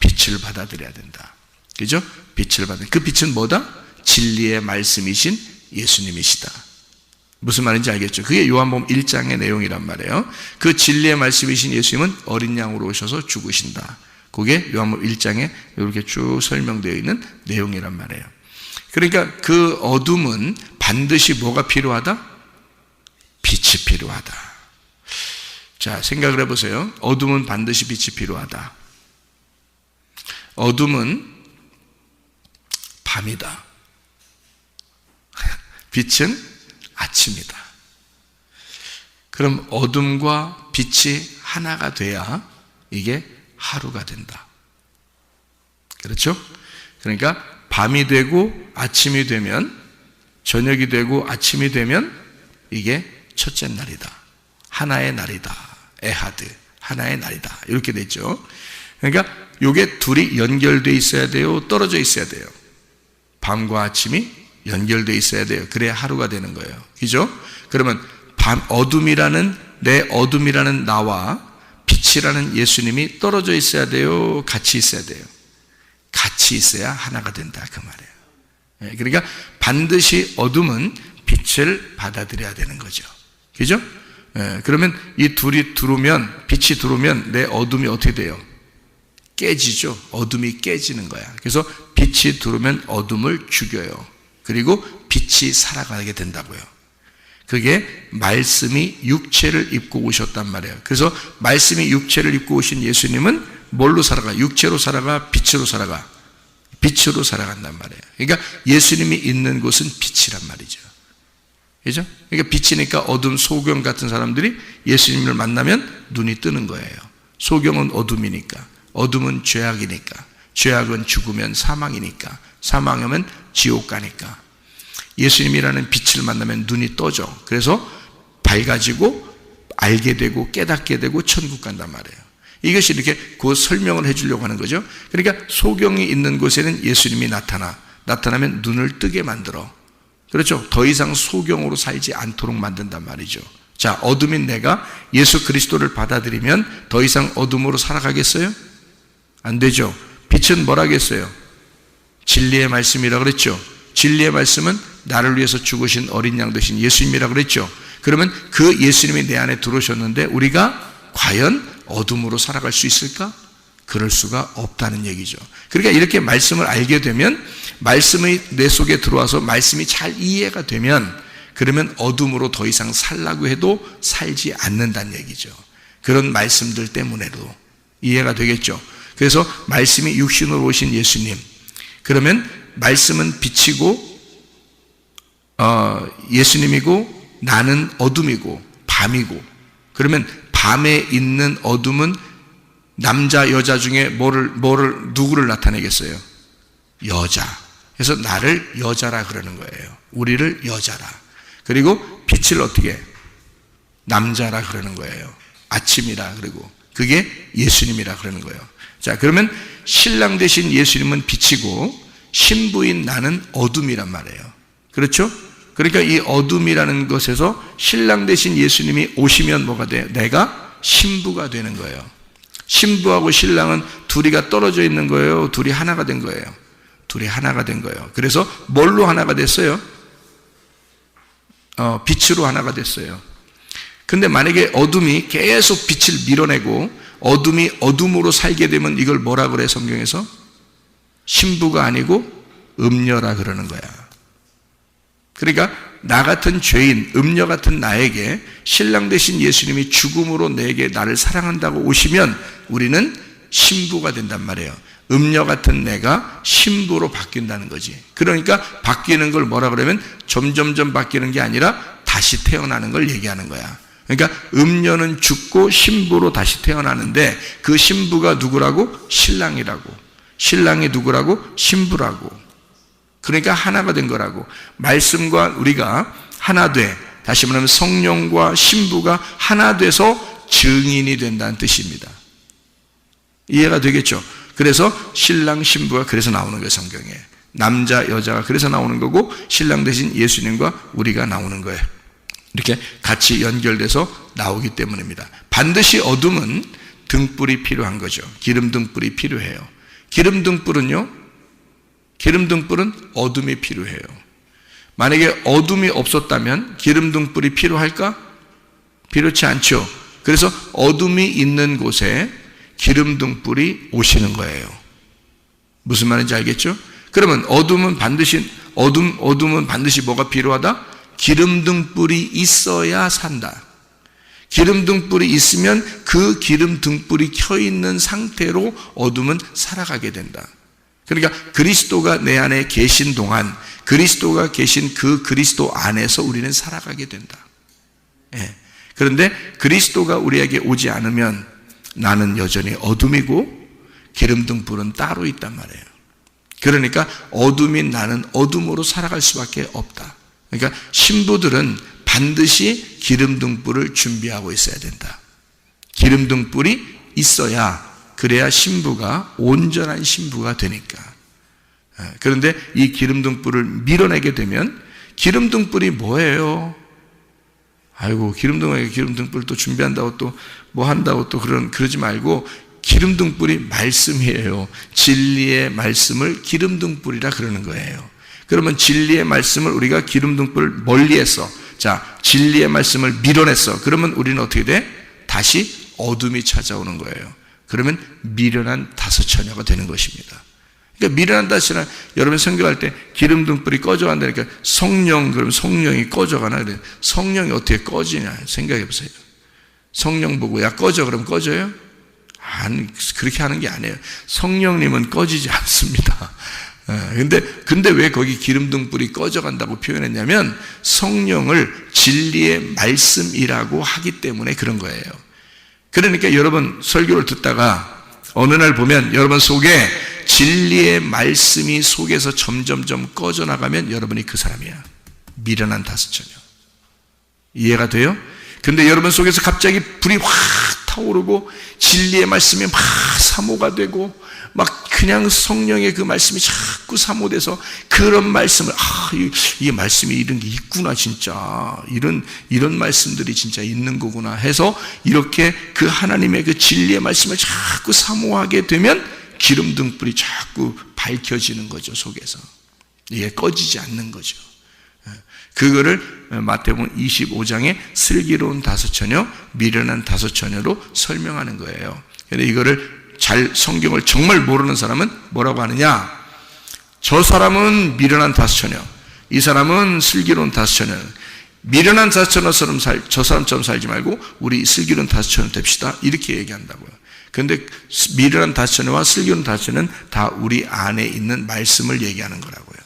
빛을 받아들여야 된다. 그죠? 빛을 받아. 그 빛은 뭐다? 진리의 말씀이신 예수님이시다. 무슨 말인지 알겠죠? 그게 요한복음 1장의 내용이란 말이에요. 그 진리의 말씀이신 예수님은 어린 양으로 오셔서 죽으신다. 그게 요한복음 1장에 이렇게 쭉 설명되어 있는 내용이란 말이에요. 그러니까 그 어둠은 반드시 뭐가 필요하다? 빛이 필요하다. 자, 생각을 해보세요. 어둠은 반드시 빛이 필요하다. 어둠은 밤이다. 빛은 아침이다. 그럼 어둠과 빛이 하나가 돼야 이게 하루가 된다. 그렇죠? 그러니까 밤이 되고 아침이 되면, 저녁이 되고 아침이 되면 이게 첫째 날이다. 하나의 날이다. 에하드, 하나의 날이다. 이렇게 됐죠. 그러니까 이게 둘이 연결되어 있어야 돼요? 떨어져 있어야 돼요? 밤과 아침이 연결되어 있어야 돼요. 그래야 하루가 되는 거예요. 그죠? 그러면 내 어둠이라는 나와 빛이라는 예수님이 떨어져 있어야 돼요? 같이 있어야 돼요? 같이 있어야 하나가 된다. 그 말이에요. 그러니까 반드시 어둠은 빛을 받아들여야 되는 거죠. 그죠? 그러면 이 둘이 들어오면, 빛이 들어오면 내 어둠이 어떻게 돼요? 깨지죠. 어둠이 깨지는 거야. 그래서 빛이 들어오면 어둠을 죽여요. 그리고 빛이 살아가게 된다고요. 그게 말씀이 육체를 입고 오셨단 말이에요. 그래서 말씀이 육체를 입고 오신 예수님은 뭘로 살아가? 육체로 살아가? 빛으로 살아가? 빛으로 살아간단 말이에요. 그러니까 예수님이 있는 곳은 빛이란 말이죠. 그죠? 그러니까 빛이니까 어둠, 소경 같은 사람들이 예수님을 만나면 눈이 뜨는 거예요. 소경은 어둠이니까, 어둠은 죄악이니까, 죄악은 죽으면 사망이니까, 사망하면 지옥 가니까, 예수님이라는 빛을 만나면 눈이 떠져. 그래서 밝아지고 알게 되고 깨닫게 되고 천국 간단 말이에요. 이것이 이렇게 그 설명을 해주려고 하는 거죠. 그러니까 소경이 있는 곳에는 예수님이 나타나면 눈을 뜨게 만들어. 그렇죠? 더 이상 소경으로 살지 않도록 만든단 말이죠. 자, 어둠인 내가 예수 그리스도를 받아들이면 더 이상 어둠으로 살아가겠어요? 안 되죠. 빛은 뭐라겠어요? 진리의 말씀이라 그랬죠. 진리의 말씀은 나를 위해서 죽으신 어린 양 되신 예수님이라 그랬죠. 그러면 그 예수님이 내 안에 들어오셨는데 우리가 과연 어둠으로 살아갈 수 있을까? 그럴 수가 없다는 얘기죠. 그러니까 이렇게 말씀을 알게 되면, 말씀이 내 속에 들어와서 말씀이 잘 이해가 되면, 그러면 어둠으로 더 이상 살라고 해도 살지 않는다는 얘기죠. 그런 말씀들 때문에도 이해가 되겠죠. 그래서 말씀이 육신으로 오신 예수님, 그러면 말씀은 빛이고 예수님이고 나는 어둠이고 밤이고, 그러면 밤에 있는 어둠은 남자 여자 중에 누구를 나타내겠어요? 여자. 그래서 나를 여자라 그러는 거예요. 우리를 여자라. 그리고 빛을 어떻게? 남자라 그러는 거예요. 아침이라 그러고, 그게 예수님이라 그러는 거예요. 자, 그러면 신랑 되신 예수님은 빛이고 신부인 나는 어둠이란 말이에요. 그렇죠? 그러니까 이 어둠이라는 것에서 신랑 되신 예수님이 오시면 뭐가 돼요? 내가 신부가 되는 거예요. 신부하고 신랑은 둘이가 떨어져 있는 거예요? 둘이 하나가 된 거예요? 둘이 하나가 된 거예요. 그래서 뭘로 하나가 됐어요? 빛으로 하나가 됐어요. 근데 만약에 어둠이 계속 빛을 밀어내고 어둠이 어둠으로 살게 되면 이걸 뭐라 그래, 성경에서? 신부가 아니고 음녀라 그러는 거야. 그러니까 나 같은 죄인, 음녀 같은 나에게 신랑 되신 예수님이 죽음으로 나를 사랑한다고 오시면 우리는 신부가 된단 말이에요. 음녀 같은 내가 신부로 바뀐다는 거지. 그러니까 바뀌는 걸 뭐라 그러면 점점점 바뀌는 게 아니라 다시 태어나는 걸 얘기하는 거야. 그러니까 음녀는 죽고 신부로 다시 태어나는데 그 신부가 누구라고? 신랑이라고. 신랑이 누구라고? 신부라고. 그러니까 하나가 된 거라고. 말씀과 우리가 하나 돼. 다시 말하면 성령과 신부가 하나 돼서 증인이 된다는 뜻입니다. 이해가 되겠죠? 그래서 신랑 신부가 그래서 나오는 거예요, 성경에. 남자 여자가 그래서 나오는 거고 신랑 대신 예수님과 우리가 나오는 거예요. 이렇게 같이 연결돼서 나오기 때문입니다. 반드시 어둠은 등불이 필요한 거죠. 기름 등불이 필요해요. 기름 등불은 어둠이 필요해요. 만약에 어둠이 없었다면 기름 등불이 필요할까? 필요치 않죠. 그래서 어둠이 있는 곳에 기름 등불이 오시는 거예요. 무슨 말인지 알겠죠? 그러면 어둠은 반드시 뭐가 필요하다? 기름 등불이 있어야 산다. 기름 등불이 있으면 그 기름 등불이 켜 있는 상태로 어둠은 살아가게 된다. 그러니까 그리스도가 내 안에 계신 동안 그리스도가 계신 그 그리스도 안에서 우리는 살아가게 된다. 예. 그런데 그리스도가 우리에게 오지 않으면 나는 여전히 어둠이고 기름 등불은 따로 있단 말이에요. 그러니까 어둠인 나는 어둠으로 살아갈 수밖에 없다. 그러니까 신부들은 반드시 기름 등불을 준비하고 있어야 된다. 기름 등불이 있어야 그래야 신부가 온전한 신부가 되니까. 그런데 이 기름 등불을 밀어내게 되면 기름 등불이 뭐예요? 아이고 기름 등불 또 준비한다고 또 뭐 한다고 또 그러지 말고 기름 등불이 말씀이에요. 진리의 말씀을 기름 등불이라 그러는 거예요. 그러면 진리의 말씀을 우리가 기름 등불을 멀리해서 진리의 말씀을 밀어냈어. 그러면 우리는 어떻게 돼? 다시 어둠이 찾아오는 거예요. 그러면 미련한 다섯 처녀가 되는 것입니다. 그러니까 미련한 다섯 처녀, 여러분 성경할 때 기름 등불이 꺼져간다니까 그럼 성령이 꺼져가나? 그래. 성령이 어떻게 꺼지냐 생각해 보세요. 성령 보고 야 꺼져 그럼 꺼져요? 아니 그렇게 하는 게 아니에요. 성령님은 꺼지지 않습니다. 근데 왜 거기 기름등 불이 꺼져간다고 표현했냐면 성령을 진리의 말씀이라고 하기 때문에 그런 거예요. 그러니까 여러분 설교를 듣다가 어느 날 보면 여러분 속에 진리의 말씀이 속에서 점점점 꺼져나가면 여러분이 그 사람이야. 미련한 다섯처녀. 이해가 돼요? 근데 여러분 속에서 갑자기 불이 확 타오르고 진리의 말씀이 막 사모가 되고 막 그냥 성령의 그 말씀이 자꾸 사모돼서 그런 말씀을 이 말씀이 이런 게 있구나 진짜 이런 말씀들이 진짜 있는 거구나 해서 이렇게 그 하나님의 그 진리의 말씀을 자꾸 사모하게 되면 기름등불이 자꾸 밝혀지는 거죠. 속에서 이게 꺼지지 않는 거죠. 그거를 마태복음 25장에 슬기로운 다섯처녀, 미련한 다섯처녀로 설명하는 거예요. 근데 이거를 잘 성경을 정말 모르는 사람은 뭐라고 하느냐? 저 사람은 미련한 다섯처녀, 이 사람은 슬기로운 다섯처녀. 미련한 다섯처녀처럼 저 사람처럼 살지 말고 우리 슬기로운 다섯처녀 됩시다. 이렇게 얘기한다고요. 그런데 미련한 다섯처녀와 슬기로운 다섯처녀는 다 우리 안에 있는 말씀을 얘기하는 거라고요.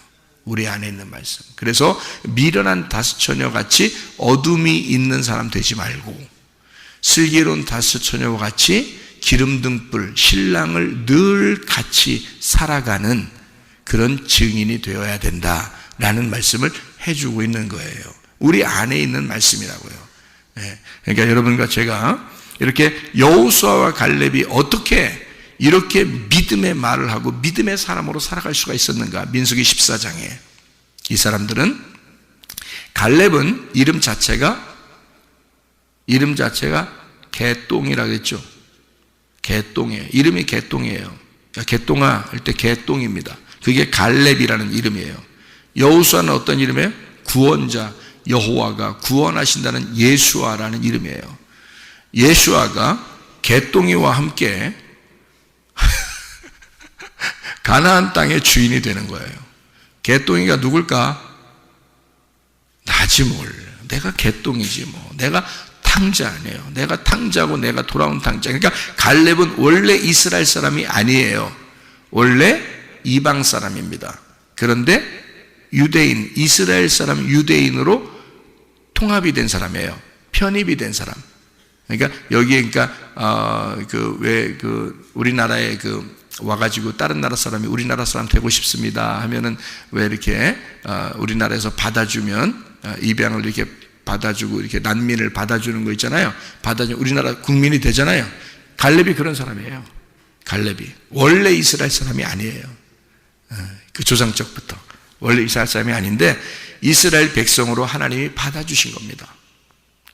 우리 안에 있는 말씀. 그래서 미련한 다섯처녀 같이 어둠이 있는 사람 되지 말고 슬기로운 다섯처녀와 같이 기름등불 신랑을 늘 같이 살아가는 그런 증인이 되어야 된다라는 말씀을 해주고 있는 거예요. 우리 안에 있는 말씀이라고요. 그러니까 여러분과 제가 이렇게 여호수아와 갈렙이 어떻게 이렇게 믿음의 말을 하고 믿음의 사람으로 살아갈 수가 있었는가? 민수기 14장에 이 사람들은 갈렙은 이름 자체가 개똥이라고 했죠. 개똥이에요. 이름이 개똥이에요. 개똥아 할 때 개똥입니다. 그게 갈렙이라는 이름이에요. 여호수아는 어떤 이름이에요? 구원자, 여호와가 구원하신다는 예수아라는 이름이에요. 예수아가 개똥이와 함께 가나안 땅의 주인이 되는 거예요. 개똥이가 누굴까? 나지 뭘. 내가 개똥이지 뭐. 내가 탕자 아니에요. 내가 탕자고 내가 돌아온 탕자. 그러니까 갈렙은 원래 이스라엘 사람이 아니에요. 원래 이방 사람입니다. 그런데 유대인, 이스라엘 사람 유대인으로 통합이 된 사람이에요. 편입이 된 사람. 그러니까 여기에 우리나라에 와가지고 다른 나라 사람이 우리나라 사람 되고 싶습니다 하면은 왜 이렇게 우리나라에서 받아주면 입양을 이렇게 받아주고 이렇게 난민을 받아주는 거 있잖아요. 받아주면 우리나라 국민이 되잖아요. 갈렙이 그런 사람이에요. 갈렙이 원래 이스라엘 사람이 아니에요. 그 조상적부터 원래 이스라엘 사람이 아닌데 이스라엘 백성으로 하나님이 받아주신 겁니다.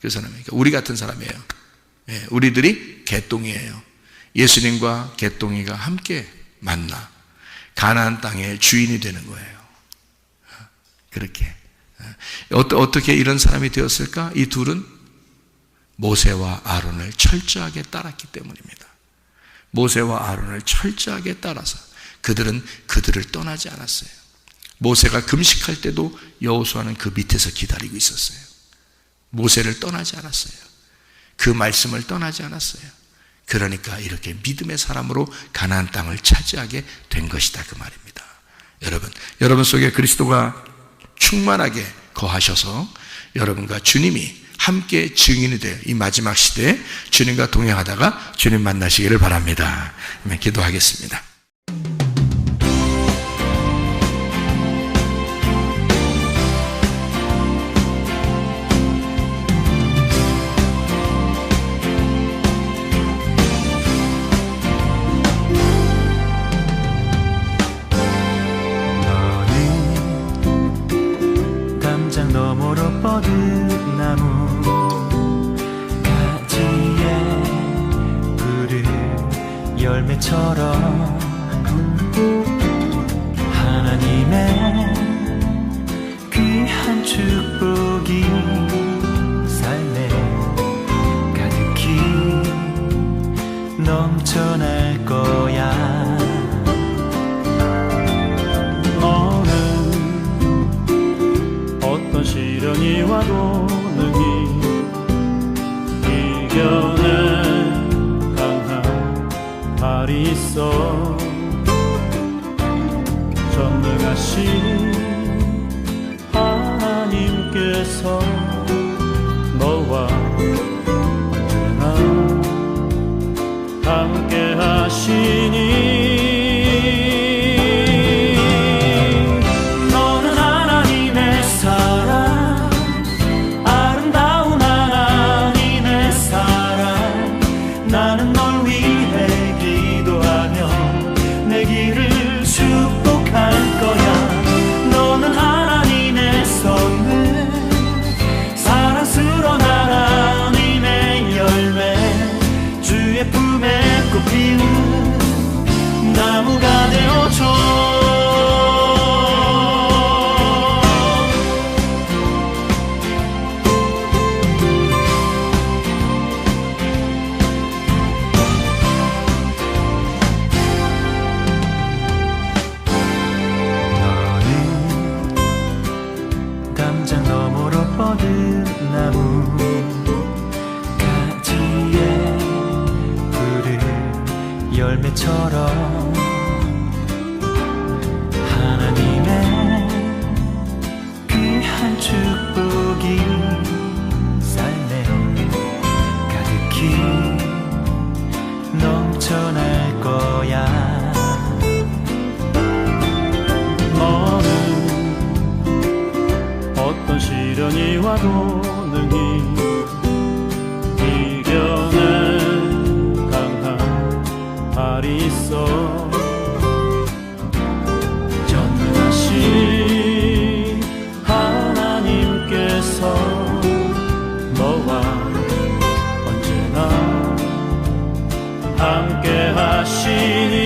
그 사람이 그러니까 우리 같은 사람이에요. 우리들이 개똥이에요. 예수님과 개똥이가 함께 만나 가나안 땅의 주인이 되는 거예요. 그렇게 어떻게 이런 사람이 되었을까? 이 둘은 모세와 아론을 철저하게 따랐기 때문입니다. 모세와 아론을 철저하게 따라서 그들은 그들을 떠나지 않았어요. 모세가 금식할 때도 여호수아는 그 밑에서 기다리고 있었어요. 모세를 떠나지 않았어요. 그 말씀을 떠나지 않았어요. 그러니까 이렇게 믿음의 사람으로 가나안 땅을 차지하게 된 것이다 그 말입니다. 여러분 속에 그리스도가 충만하게 거하셔서 여러분과 주님이 함께 증인이 돼요. 이 마지막 시대에 주님과 동행하다가 주님 만나시기를 바랍니다. 기도하겠습니다. 너머로 뻗은 나무 가지에 푸른 열매처럼 하나님의 귀한 축복이 삶에 가득히 넘쳐날 거야. 어떤 시련이 와도 능히 이겨낼 강한 발이 있어. 하나님께서 너와 언제나 함께 하시니 너는 하나님의 사랑, 아름다운 하나님의 사랑. 나는 널 위해 기도하며 내 길을 축복할 거야. 너는 하나님의 선물, 사랑스러운 하나님의 열매, 주의 품에 꽃 피운 나무가 되어줘. 담장 너머로 뻗은 나무 가지에 푸른 열매처럼 하나님의 귀한 축복이 삶에 가득히 넘쳐날 거야. 너는 어떤 시련이 와도 능히 이겨낼 강한 발이 있어. 전능하신 하나님께서 너와 언제나 함께 하시니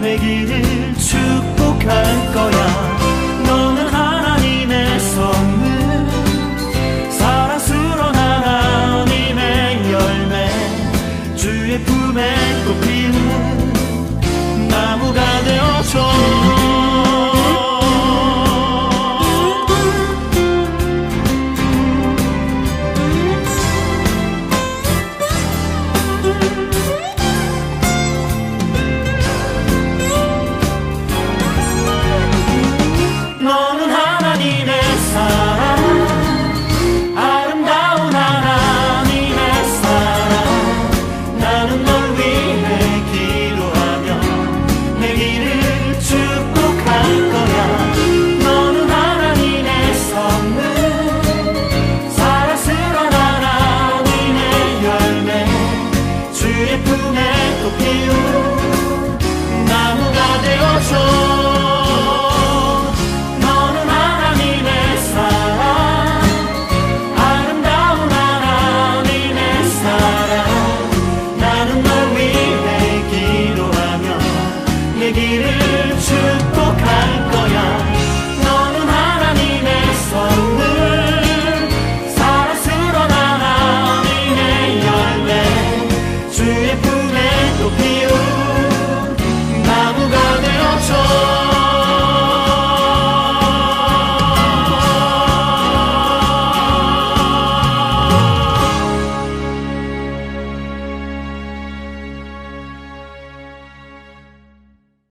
내 길을 축복할 거야.